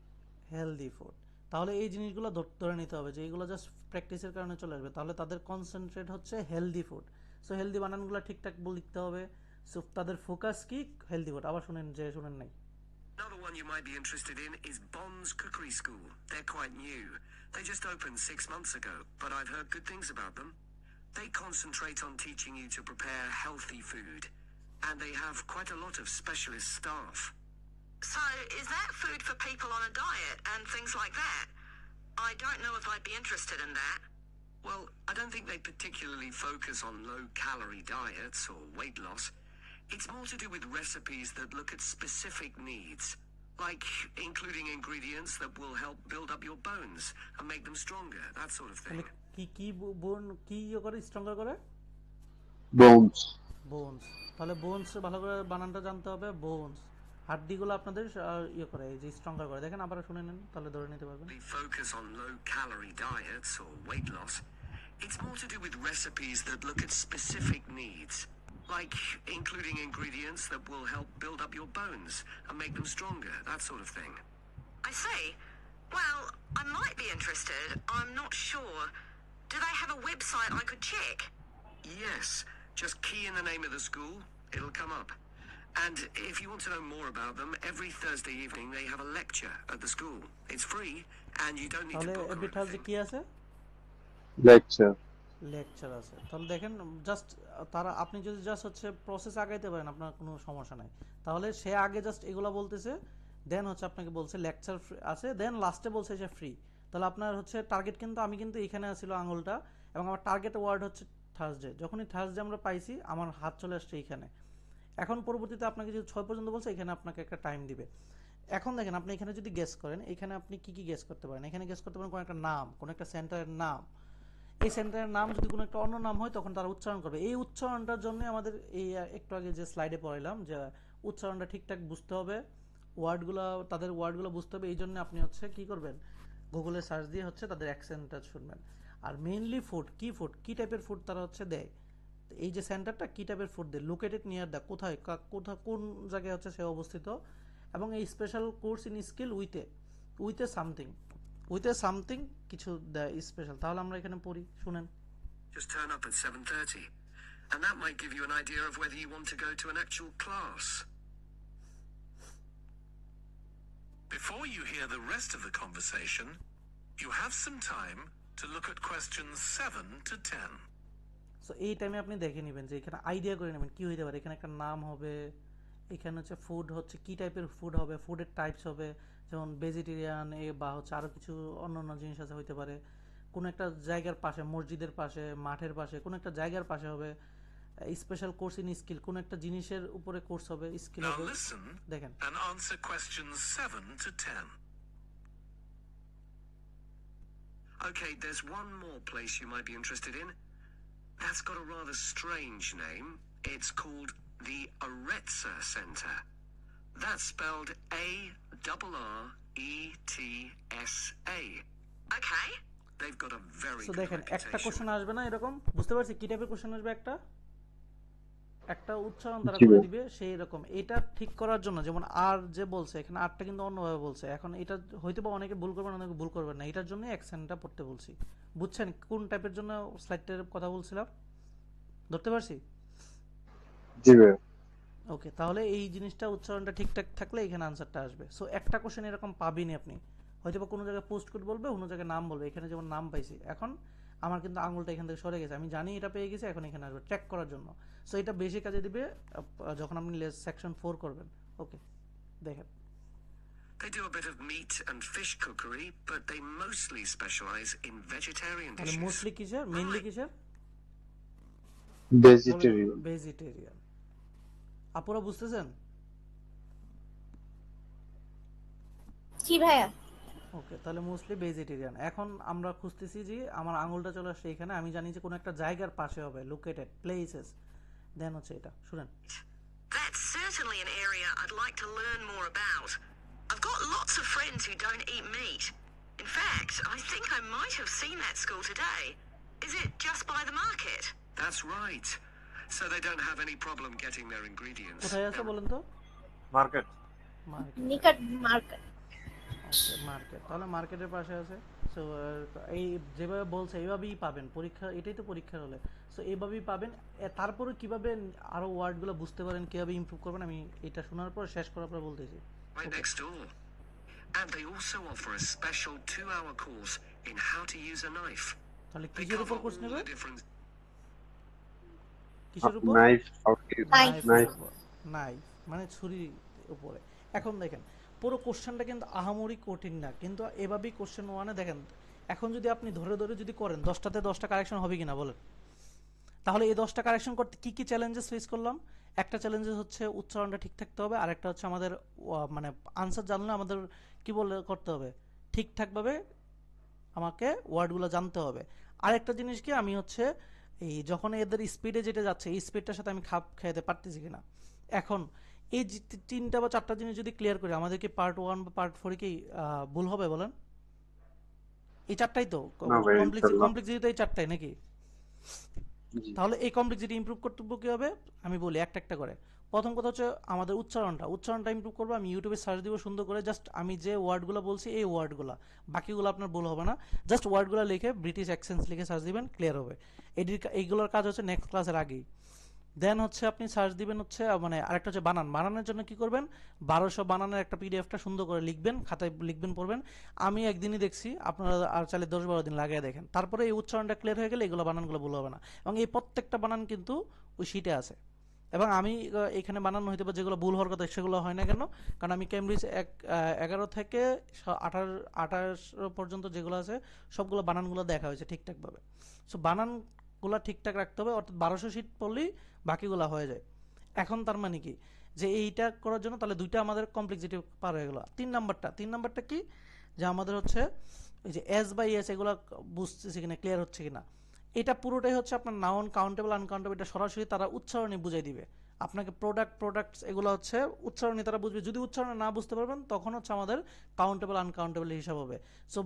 Healthy food. তাহলে এই জিনিসগুলো ধরে নিতে হবে যে এইগুলো জাস্ট প্র্যাকটিসের কারণে চলে আসবে। তাহলে তাদের কনসেন্ট্রেট হচ্ছে হেলদি ফুড। সো হেলদি বানানগুলো ঠিকঠাক লিখতে হবে। সো তাদের ফোকাস কি? Healthy food. আবার শুনেন যে শুনেন নাই। Another one you might be interested in is Bond's Cookery School. They're quite new. They just opened 6 months ago, but I've heard good things about them. They concentrate on teaching you to prepare healthy food, and they have quite a lot of specialist staff. So, is that food for people on a diet and things like that? I don't know if I'd be interested in that. Well, I don't think they particularly focus on low-calorie diets or weight loss. It's more to do with recipes that look at specific needs, like including ingredients that will help build up your bones and make them stronger, that sort of thing. কি করে স্ট্রঙ্গার করে? বোনস। তাহলে বোনস ভালো করে বানানটা জানতে হবে। বোনস হাড্ডিগুলো আপনাদের করে এই যে স্ট্রঙ্গার করে। দেখেন আবার শুনে নেন, তাহলে ধরে নিতে পারবেন। They focus on low-calorie diets or weight loss. It's more to do with recipes that look at specific needs, like including ingredients that will help build up your bones and make them stronger, that sort of thing. I see. Well, I might be interested. I'm not sure. Do they have a website I could check? Yes, just key in the name of the school. It'll come up. And if you want to know more about them, every Thursday evening they have a lecture at the school. It's free and you don't need to তাহলে book or every Thursday anything. কি আছে? লেকচার আছে। তাহলে দেখেন জাস্ট তারা, আপনি যদি জাস্ট হচ্ছে প্রসেস আগাইতে পারেন আপনার কোনো সমস্যা নাই। তাহলে সে আগে জাস্ট এগুলা বলতেছে, দেন হচ্ছে আপনাকে বলছে লেকচার আছে, দেন লাস্টে বলছে সে ফ্রি। তাহলে আপনার হচ্ছে টার্গেট, কিন্তু আমি কিন্তু এখানে ছিল আঙুলটা, এবং আমার টার্গেট ওয়ার্ড হচ্ছে থার্সডে। যখনই থার্সডে আমরা পাইছি আমার হাত চলে আসছে এইখানে। এখন পরবর্তীতে আপনাকে যদি 6 পর্যন্ত বলছে, এখানে আপনাকে একটা টাইম দিবে। এখন দেখেন আপনি এখানে যদি গেস করেন, এখানে আপনি কি কি গেস করতে পারেন? এখানে গেস করতে পারেন কোনো একটা নাম, কোনো একটা সেন্টারের নাম। এই সেন্টারের নাম যদি কোনো একটা অন্য নাম হয় তখন তারা উচ্চারণ করবে। এই উচ্চারণটার জন্য আমাদের এই একটু আগে যে স্লাইডে পড়াইলাম যে উচ্চারণটা ঠিকঠাক বুঝতে হবে, ওয়ার্ডগুলো তাদের ওয়ার্ডগুলো বুঝতে হবে। এই জন্য আপনি হচ্ছে কি করবেন, গুগলে সার্চ দিয়ে হচ্ছে তাদের অ্যাকসেন্টটা শুনবেন। আর মেইনলি ফুড, কি টাইপের ফুড তারা হচ্ছে দেয়। এই যে সেন্টারটা কি টাইপের ফুড দেয়, লোকেটেড নিয়ার দ্য, কোথায় কোন জায়গায় হচ্ছে সে অবস্থিত, এবং এই special course in skill with a something কিছু দেয় স্পেশাল। তাহলে আমরা এখানে পড়ি, শুনেন। Just turn up at 7:30 and that might give you an idea of whether you want to go to an actual class. Before you hear the rest of the conversation, you have some time to look at questions 7 to 10. So এই টাইমে আপনি দেখে নেবেন যে এখানে আইডিয়া করে নেবেন কি হইতে পারে। এখানে একটা নাম হবে, এখানে হচ্ছে ফুড হচ্ছে কি টাইপের ফুড হবে, ফুডের টাইপস হবে, যেমন ভেজিটেরিয়ান বা হচ্ছে আরও কিছু অন্যান্য জিনিস আছে হইতে পারে। কোনো একটা জায়গার পাশে, মসজিদের পাশে, মাঠের পাশে, কোনো একটা জায়গার পাশে হবে। স্পেশাল কোর্স ইন স্কিল, কোনো একটা জিনিসের উপরে কোর্স হবে, স্কিল Now হবে। listen দেখেন and answer questions 7 to 10. Okay, there's one more place you might be interested in. That's got a rather strange name. It's called the Aretsa Center. That's spelled A-R-R-E-T-S-A. Okay. They've got a very so good দেখেন একটা reputation. কোশ্চেন আসবে না এরকম, বুঝতে পারছি কি টাইপের কোশ্চেন আসবে। একটা উচ্চারণ তারা জি করে ভাই। দিবে সেই রকম। এটা ঠিক করার জন্য যেমন আর যে বলছে এখানে আরটা কিন্তু অন্যভাবে বলছে। এখন এটা হয়তো বা অনেকে ভুল করবেন, অনেকে ভুল করবেন না, এটার জন্য অ্যাকসেন্টটা পড়তে বলছি। বুঝছেন কোন টাইপের জন্য স্লাইডটার কথা বলছিলাম? ধরতে পারছি? জি ভাই। ওকে, তাহলে এই জিনিসটা উচ্চারণটা ঠিকঠাক থাকলে এখানে আনসারটা আসবে। সো একটা কোশ্চেন এরকম পাবিনি আপনি, হয়তো বা কোনো জায়গায় পোস্ট কোড বলবে, অন্য জায়গায় নাম বলবে। এখানে যেমন নাম পাইছি, এখন আমার কিন্তু আঙুলটা এখান থেকে সরে গেছে, আমি জানি এটা পেয়ে গেছি, এখন এখানে আসবে ট্র্যাক করার জন্য। সো এটা বেশি কাজে দিবে যখন আপনি সেকশন 4 করবেন। ওকে, দেখেন They do a bit of meat and fish cookery, but they mostly specialize in vegetarian তাহলে dishes. মোস্টলি কিসের, মেইনলি কিসের? ভেজিটেরিয়ান। ভেজিটেরিয়ান। আপুরা বুঝতেছেন? জি ভাইয়া। ওকে, তাহলে মোস্টলি ভেজিটেরিয়ান। এখন আমরা খুঁজতেছি যে আমার আঙুলটা চলে আসছে এখানে, আমি জানি যে কোনো একটা জায়গার পাশে হবে, লোকেটেড প্লেসেস। দেন হচ্ছে এটা শুনেন। That's certainly an area I'd like to learn more about. I've got lots of friends who don't eat meat. In fact, I think I might have seen that school today. Is it just by the market? That's right. So they don't have any problem getting their ingredients. কোথায় আছে বলেন তো? মার্কেট। মার্কেট। নিকট মার্কেট। ওকে, মার্কেট। তাহলে মার্কেটের পাশে আছে। সো এই যেভাবে বলছে এইভাবেই পাবেন পরীক্ষা, এটাই তো পরীক্ষার হলে। সো এইভাবেই পাবেন। তারপরে কিভাবে আরো ওয়ার্ডগুলো বুঝতে পারেন, কিভাবে ইমপ্রুভ করবেন, আমি এটা শোনার পর শেষ করার পর বলতেছি। Right next door. And they also offer a special 2-hour course in how to use a knife. তাহলে They কিসের উপর cover কোর্স all নেবে? the different কিসের উপর? নাইফ। নাইফ। নাইফ মানে ছুরির উপরে। এখন দেখেন পুরো কোশ্চেনটা কিন্তু আহামরি কঠিন না, কিন্তু এভাবেই কোশ্চেন ওয়ানে দেখেন। এখন যদি আপনি ধরে ধরে যদি করেন 10টাতে 10টা কারেকশন হবে কিনা বলেন? তাহলে এই 10টা কারেকশন করতে কি কি চ্যালেঞ্জেস ফেস করলাম? একটা চ্যালেঞ্জেস হচ্ছে উচ্চারণটা ঠিক থাকতে হবে, আর একটা হচ্ছে আমাদের মানে আনসার জানলে আমাদের কি বলে করতে হবে, ঠিকঠাকভাবে আমাকে ওয়ার্ডগুলো জানতে হবে। আরেকটা জিনিস কি, আমি হচ্ছে এই যখন এদের স্পিডে যেটা যাচ্ছে এই স্পিডটার সাথে আমি খাপ খাইতে পারতেছি কিনা। এখন এই 3টা বা 4টা জিনিস যদি ক্লিয়ার করি, আমাদের কি পার্ট 1 বা পার্ট 4 কি ভুল হবে বলেন? এই 4টাই তো না ভাই, কমপ্লেক্সিটি তো এই 4টাই নাকি? জি। তাহলে এই কমপ্লেক্সিটি ইমপ্রুভ করতে কি হবে আমি বলি একটা একটা করে। প্রথম কথা হচ্ছে আমাদের উচ্চারণটা ইমপ্রুভ করবো। আমি ইউটিউবে সার্চ দিব সুন্দর করে, জাস্ট আমি যে ওয়ার্ডগুলো বলছি এই ওয়ার্ডগুলো, বাকিগুলো আপনার ভুল হবে না। জাস্ট ওয়ার্ডগুলো লিখে ব্রিটিশ অ্যাকসেন্ট লিখে সার্চ দিবেন, ক্লিয়ার হবে। এইগুলোর কাজ হচ্ছে নেক্সট ক্লাসের আগেই। দেন হচ্ছে আপনি সার্চ দিবেন হচ্ছে মানে আরেকটা হচ্ছে বানানের জন্য কি করবেন, 1200 বানানের একটা পিডিএফটা সুন্দর করে লিখবেন, খাতায় লিখবেন, পড়বেন। আমি একদিনই দেখছি, আপনারা আর চাইলে 10-12 দিন লাগিয়ে দেখেন। তারপরে এই উচ্চারণটা ক্লিয়ার হয়ে গেলে এগুলো বানানগুলো ভুল হবে না। এবং এই প্রত্যেকটা বানান কিন্তু ওই শিটে আছে। এবং আমি এখানে বানানো হইতে পারে যেগুলো ভুল হওয়ার কথা সেগুলো হয় না কেন, কারণ আমি ক্যামব্রিজ 11 থেকে 28 পর্যন্ত যেগুলো আছে সবগুলো বানানগুলো দেখা হয়েছে ঠিকঠাকভাবে। সো বানানগুলো ঠিকঠাক রাখতে হবে, অর্থাৎ 1200 শিট পড়লেই বাকিগুলো হয়ে যায়। এখন তার মানে কি যে এইটা করার জন্য তাহলে 2টা আমাদের কমপ্লেক্সিটি পার হয়ে গেল। 3 নাম্বারটা কি, যে আমাদের হচ্ছে এই যে এস বাই এস এগুলো বুঝতেছি কিনা, ক্লিয়ার হচ্ছে কিনা। এটা পুরোটাই হচ্ছে আপনার নাউন, কাউন্টেবল, আনকাউন্টেবল, এটা সরাসরি তারা উচ্চারণে বুঝাই দিবে আপনাকে। প্রোডাক্টস এগুলো হচ্ছে উচ্চারণে তারা বুঝবে। যদি উচ্চারণে না বুঝতে পারবেন তখন হচ্ছে আমাদের কাউন্টেবল আনকাউন্টেবল হিসাব হবে। সো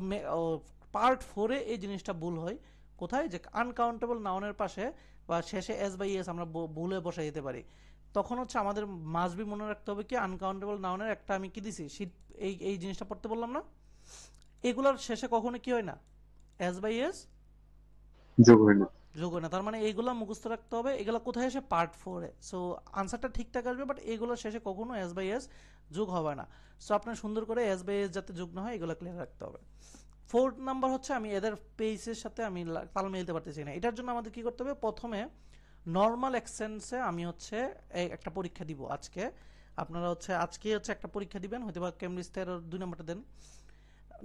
পার্ট 4-এ এই জিনিসটা ভুল হয় কোথায়, যে আনকাউন্টেবল নাউনের পাশে বা শেষে এস বাই এস আমরা ভুলে বসাই দিতে পারি। তখন হচ্ছে আমাদের মাস্ট বি মনে রাখতে হবে কি আনকাউন্টেবল নাউনের একটা আমি কি দিছি শীট, এই জিনিসটা পড়তে বললাম না, এগুলোর শেষে কখনো কি হয় না, এস বাই এস যোগ হয় না। তার মানে এইগুলো মুখস্থ রাখতে হবে। এগুলো কোথায় আসে, পার্ট 4-এ। সো আনসারটা ঠিকঠাক আসবে, বাট এগুলোর শেষে কখনো এস বাই এস যোগ হবে না। সো আপনার সুন্দর করে এস বাই এস যাতে যোগ না হয় এগুলো ক্লিয়ার রাখতে হবে। 4 নাম্বার হচ্ছে আমি এদের পেজের সাথে আমি তাল মিলতে পারতেছি না। এটার জন্য আমাদের কি করতে হবে, প্রথমে নর্মাল অ্যাকসেন্টসে আমি হচ্ছে একটা পরীক্ষা দিব আজকে। আপনারা হচ্ছে আজকে হচ্ছে একটা পরীক্ষা দিবেন, হয়তো বা কেমব্রিজ 13 2 নম্বরটা দেন,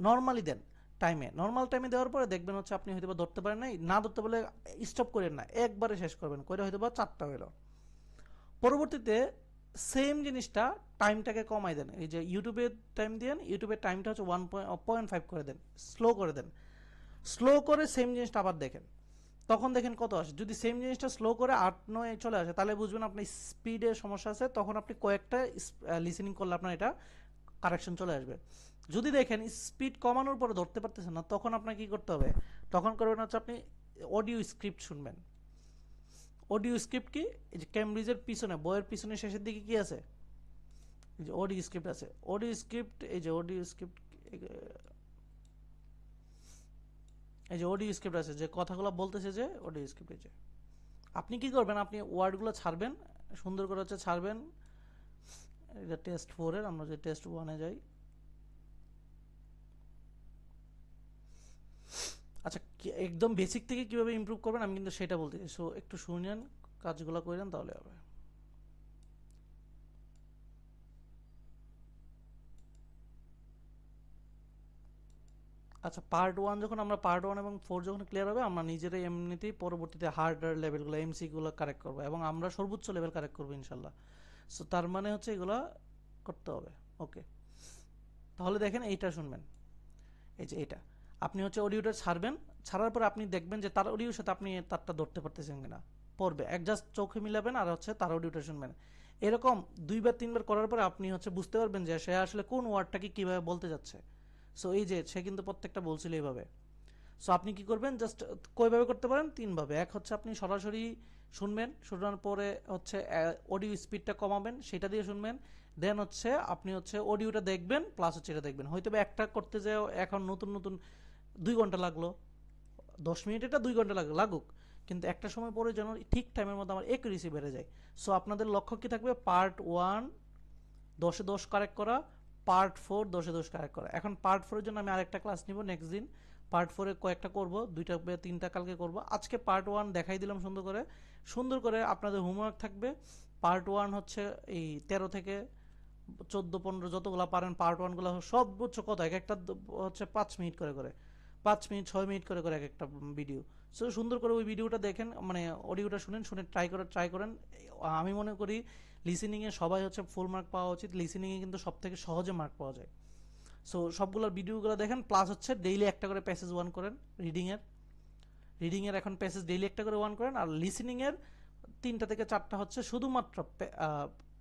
নর্মালি দেন টাইমে, নর্মাল টাইমে দেওয়ার পরে দেখবেন হচ্ছে আপনি হয়তো বা ধরতে পারেন নাই, না ধরতে পারলে স্টপ করেন না, একবারে শেষ করবেন, করে হয়তো বা 4টা হলো। পরবর্তীতে সেম জিনিসটা টাইমটাকে কমাই দেন, এই যে ইউটিউবে টাইম দেন, ইউটিউবের টাইমটা হচ্ছে 1.5 করে দেন, স্লো করে দেন, স্লো করে সেম জিনিসটা আবার দেখেন, তখন দেখেন কত আসে। যদি সেম জিনিসটা স্লো করে 8-9 চলে আসে তাহলে বুঝবেন আপনার স্পিডের সমস্যা আছে, তখন আপনি কয়েকটা লিসেনিং করলে আপনার এটা কারেকশন চলে আসবে। যদি দেখেন স্পিড কমানোর পরে ধরতে পারতেছেন না, তখন আপনাকে কি করতে হবে, তখন করবেন হচ্ছে আপনি অডিও স্ক্রিপ্ট শুনবেন। অডিও স্ক্রিপ্ট কি, এই যে কেমব্রিজের পিছনে বইয়ের পিছনে শেষের দিকে কি আছে, এই যে অডিও স্ক্রিপ্ট আছে, অডিও স্ক্রিপ্ট, এই যে অডিও স্ক্রিপ্ট, এই যে অডিও স্ক্রিপ্ট আছে, যে কথাগুলো বলতেছে, যে অডিও স্ক্রিপ্ট, এই যে আপনি কি করবেন, আপনি ওয়ার্ডগুলো ছাড়বেন, সুন্দর করে হচ্ছে ছাড়বেন। এটা টেস্ট 4 এর, আমরা যে টেস্ট 1 এ যাই। আচ্ছা, একদম বেসিক থেকে কিভাবে ইমপ্রুভ করবেন আমি কিন্তু সেটা বলতে চাই, সো একটু শুনেন, কাজগুলো করেন তাহলে হবে। আচ্ছা, পার্ট 1 যখন আমরা পার্ট 1 এবং 4 যখন ক্লিয়ার হবে, আমরা নিজেরাই এমনিতেই পরবর্তীতে হার্ডার লেভেলগুলো এমসিকিউগুলো কারেক্ট করবো, এবং আমরা সর্বোচ্চ লেভেল কারেক্ট করবো ইনশাল্লাহ। সো তার মানে হচ্ছে এগুলো করতে হবে। ওকে, তাহলে দেখেন এইটা শুনবেন, এই যে এটা আপনি হচ্ছে অডিওটা ছাড়বেন, ছাড়ার পর আপনি দেখবেন যে তার অডিওর সাথে আপনি তারটা ধরতে পারতেছেন কিনা, পড়বে এক জাস্ট চোখে মিলাবেন আর হচ্ছে তার অডিওটা শুনবেন। এরকম 2-3 বার করার পরে আপনি হচ্ছে বুঝতে পারবেন যে সে আসলে কোন ওয়ার্ডটাকে কিভাবে বলতে যাচ্ছে। সো এই যে সে কিন্তু প্রত্যেকটা বলছিল এইভাবে। সো আপনি কি করবেন, জাস্ট কয়ভাবে করতে পারেন, 3ভাবে। এক হচ্ছে আপনি সরাসরি শুনবেন, শোনার পরে হচ্ছে অডিও স্পিডটা কমাবেন, সেটা দিয়ে শুনবেন, দেন হচ্ছে আপনি হচ্ছে অডিওটা দেখবেন প্লাস হচ্ছে এটা দেখবেন। হয়তো একটা করতে যায় এখন নতুন নতুন 2 ঘন্টা লাগলো, 10 মিনিট এটা 2 ঘন্টা লাগুক, কিন্তু একটা সময় পরে যেন ঠিক টাইমের মধ্যে আমার একুরেসি বেড়ে যায়। সো আপনাদের লক্ষ্য কি থাকবে, পার্ট 1 10-এ 10 কারেক্ট করা, পার্ট 4 10-এ 10 কারেক্ট করা। এখন পার্ট 4 এর জন্য আমি আরেকটা ক্লাস নিব নেক্সট দিন, পার্ট 4 এ কয়েকটা করব, 2টা বা 3টা কালকে করব। আজকে পার্ট 1 দেখাই দিলাম সুন্দর করে আপনাদের হোমওয়ার্ক থাকবে। পার্ট 1 হচ্ছে এই 13 থেকে 14-15 যতগুলো পারেন পার্ট 1 গুলো সর্বোচ্চ কত, এক একটা হচ্ছে 5 মিনিট করে করে, 5 মিনিট 6 মিনিট করে করে এক একটা ভিডিও। সো সুন্দর করে ওই ভিডিওটা দেখেন, মানে অডিওটা শুনেন, শুনে ট্রাই করেন। আমি মনে করি লিসেনিংয়ে সবাই হচ্ছে ফুল মার্ক পাওয়া উচিত, লিসেনিংয়ে কিন্তু সব থেকে সহজে মার্ক পাওয়া যায়। সো সবগুলোর ভিডিওগুলো দেখেন, প্লাস হচ্ছে ডেইলি একটা করে প্যাসেজ 1 করেন, রিডিংয়ের এখন প্যাসেজ ডেইলি একটা করে 1 করেন, আর লিসেনিংয়ের 3টা থেকে 4টা হচ্ছে শুধুমাত্র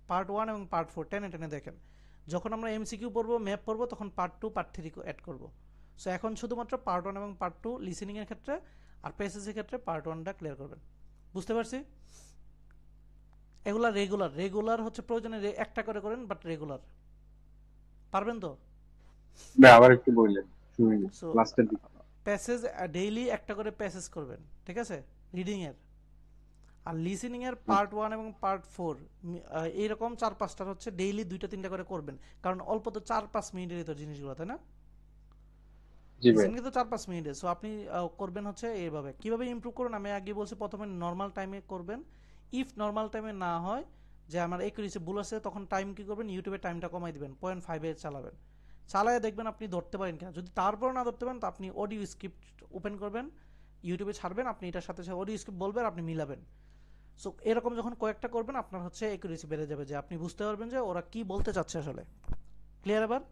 পার্ট 1 এবং পার্ট 4 টেনে টেনে দেখেন। যখন আমরা এমসিকিউ পড়বো, ম্যাপ পড়বো, তখন পার্ট 2 পার্ট 3 অ্যাড করবো। সো এখন শুধুমাত্র পার্ট 1 এবং পার্ট 2 লিসেনিংয়ের ক্ষেত্রে, আর প্যাসেজের ক্ষেত্রে পার্ট 1টা ক্লিয়ার করবেন। বুঝতে পারছি? এগুলা রেগুলার হচ্ছে প্রয়োজনে একটা করে করেন, বাট রেগুলার পারবেন তো? আবার একটু বললেন, শুনিনি সো লাস্টের দিকে। প্যাসেজ ডেইলি একটা করে প্যাসেজ করবেন, ঠিক আছে, রিডিং এর। আর লিসেনিং এর পার্ট 1 এবং পার্ট 4 এইরকম 4-5টার হচ্ছে ডেইলি 2-3টা করে করবেন, কারণ অল্প তো 4-5 মিনিটের ভিতর জিনিসগুলো, তাই না? জি ভাই, লিসেনিং তো 4-5 মিনিটে। সো আপনি করবেন হচ্ছে এইভাবে। কিভাবে ইমপ্রুভ করুন, আমি আগে বলছি প্রথমে নর্মাল টাইমে করবেন। ইফ নর্মাল টাইমে না হয়, যে আমার একুরেসি ভুল আছে, তখন টাইম কি করবেন, ইউটিউবে টাইমটা কমাই দিবেন, 0.5 এ চালাবেন, চালায় দেখবেন আপনি ধরতে পারেন কিনা। যদি তারপর না ধরতে পারেন, তো আপনি অডিও স্ক্রিপ্ট ওপেন করবেন, ইউটিউবে ছাড়বেন, আপনি এটার সাথে সাথে অডিও স্ক্রিপ্ট বলবেন, আপনি মিলাবেন। সো এরকম যখন কয়েকটা করবেন, আপনার হচ্ছে একুরেসি বেড়ে যাবে, যে আপনি বুঝতে পারবেন যে ওরা কি বলতে চাচ্ছে আসলে। ক্লিয়ার এবার?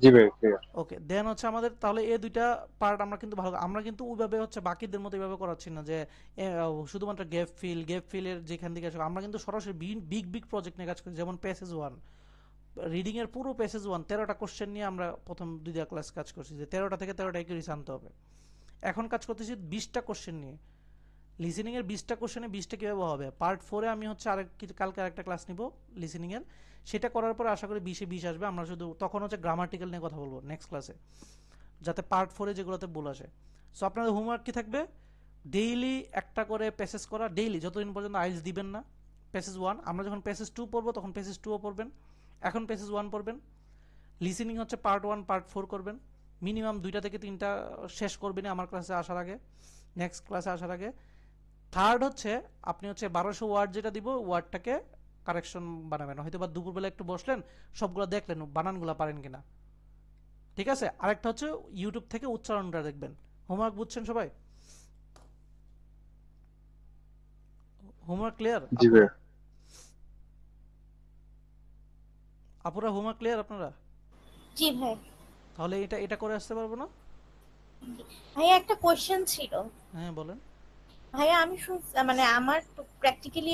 জি ভাই ক্লিয়ার। ওকে, দেন হচ্ছে আমাদের তাহলে এই 2টা পার্ট আমরা কিন্তু ভালো, আমরা কিন্তু ওইভাবে হচ্ছে বাকিদের মতো এইভাবে করাচ্ছি না, যে শুধুমাত্র গ্যাপ ফিলের যেখান থেকে আসলে, আমরা কিন্তু সরাসরি বিগ প্রজেক্ট নিয়ে কাজ করি। যেমন প্যাসেজ 1 রিডিং এর পুরো প্যাসেজ 1 13টা কোশ্চেন নিয়ে আমরা প্রথম 2টা ক্লাস কাজ করছি, যে 13টা থেকে 13টা একুরেসি আনতে হবে। এখন কাজ করতেছি 20টা কোশ্চেন নিয়ে, লিসেনিং এর 20টা কোশ্চেনে 20টা কিভাবে হবে। পার্ট 4 এ আমি হচ্ছে কালকে আরেকটা ক্লাস নিব লিসেনিং এর, সেটা করার পরে আশা করি 20-এ 20 আসবে। আমরা শুধু তখন হচ্ছে গ্রামাটিক্যাল নিয়ে কথা বলবো নেক্সট ক্লাসে, যাতে পার্ট 4 এ যেগুলোতে ভুল আসে। সো আপনাদের হোমওয়ার্ক কি থাকবে, ডেইলি একটা করে প্যাসেজ করা, ডেইলি যতদিন পর্যন্ত আইএলটিএস দিবেন না। প্যাসেজ 1 আমরা যখন প্যাসেজ 2 পড়বো, তখন প্যাসেজ 2ও পড়বেন, এখন প্যাসেজ 1 পড়বেন। লিসেনিং হচ্ছে পার্ট 1 পার্ট 4 করবেন, মিনিমাম 2টা থেকে 3টা শেষ করবেন আমার ক্লাসে আসার আগে, নেক্সট ক্লাসে আসার আগে। থার্ড হচ্ছে আপনি হচ্ছে 1200 ওয়ার্ড যেটা দিব, ওয়ার্ডটাকে কারেকশন বানাবেন, হয়তো বা দুপুরবেলা একটু বসলেন সবগুলো দেখলেন বানানগুলো পারেন কিনা। ঠিক আছে, আরেকটা হচ্ছে ইউটিউব থেকে উচ্চারণটা দেখবেন। হোমওয়ার্ক বুঝছেন সবাই? Homework clear? জি ভাইয়া। আপুরা হোমওয়ার্ক ক্লিয়ার আপনারা? জি ভাই। তাহলে এটা এটা করে আসতে পারবো না? ভাইয়া একটা কোশ্চেন ছিল। হ্যাঁ বলেন। ভাইয়া আমি শুনছি মানে আমার প্র্যাকটিক্যালি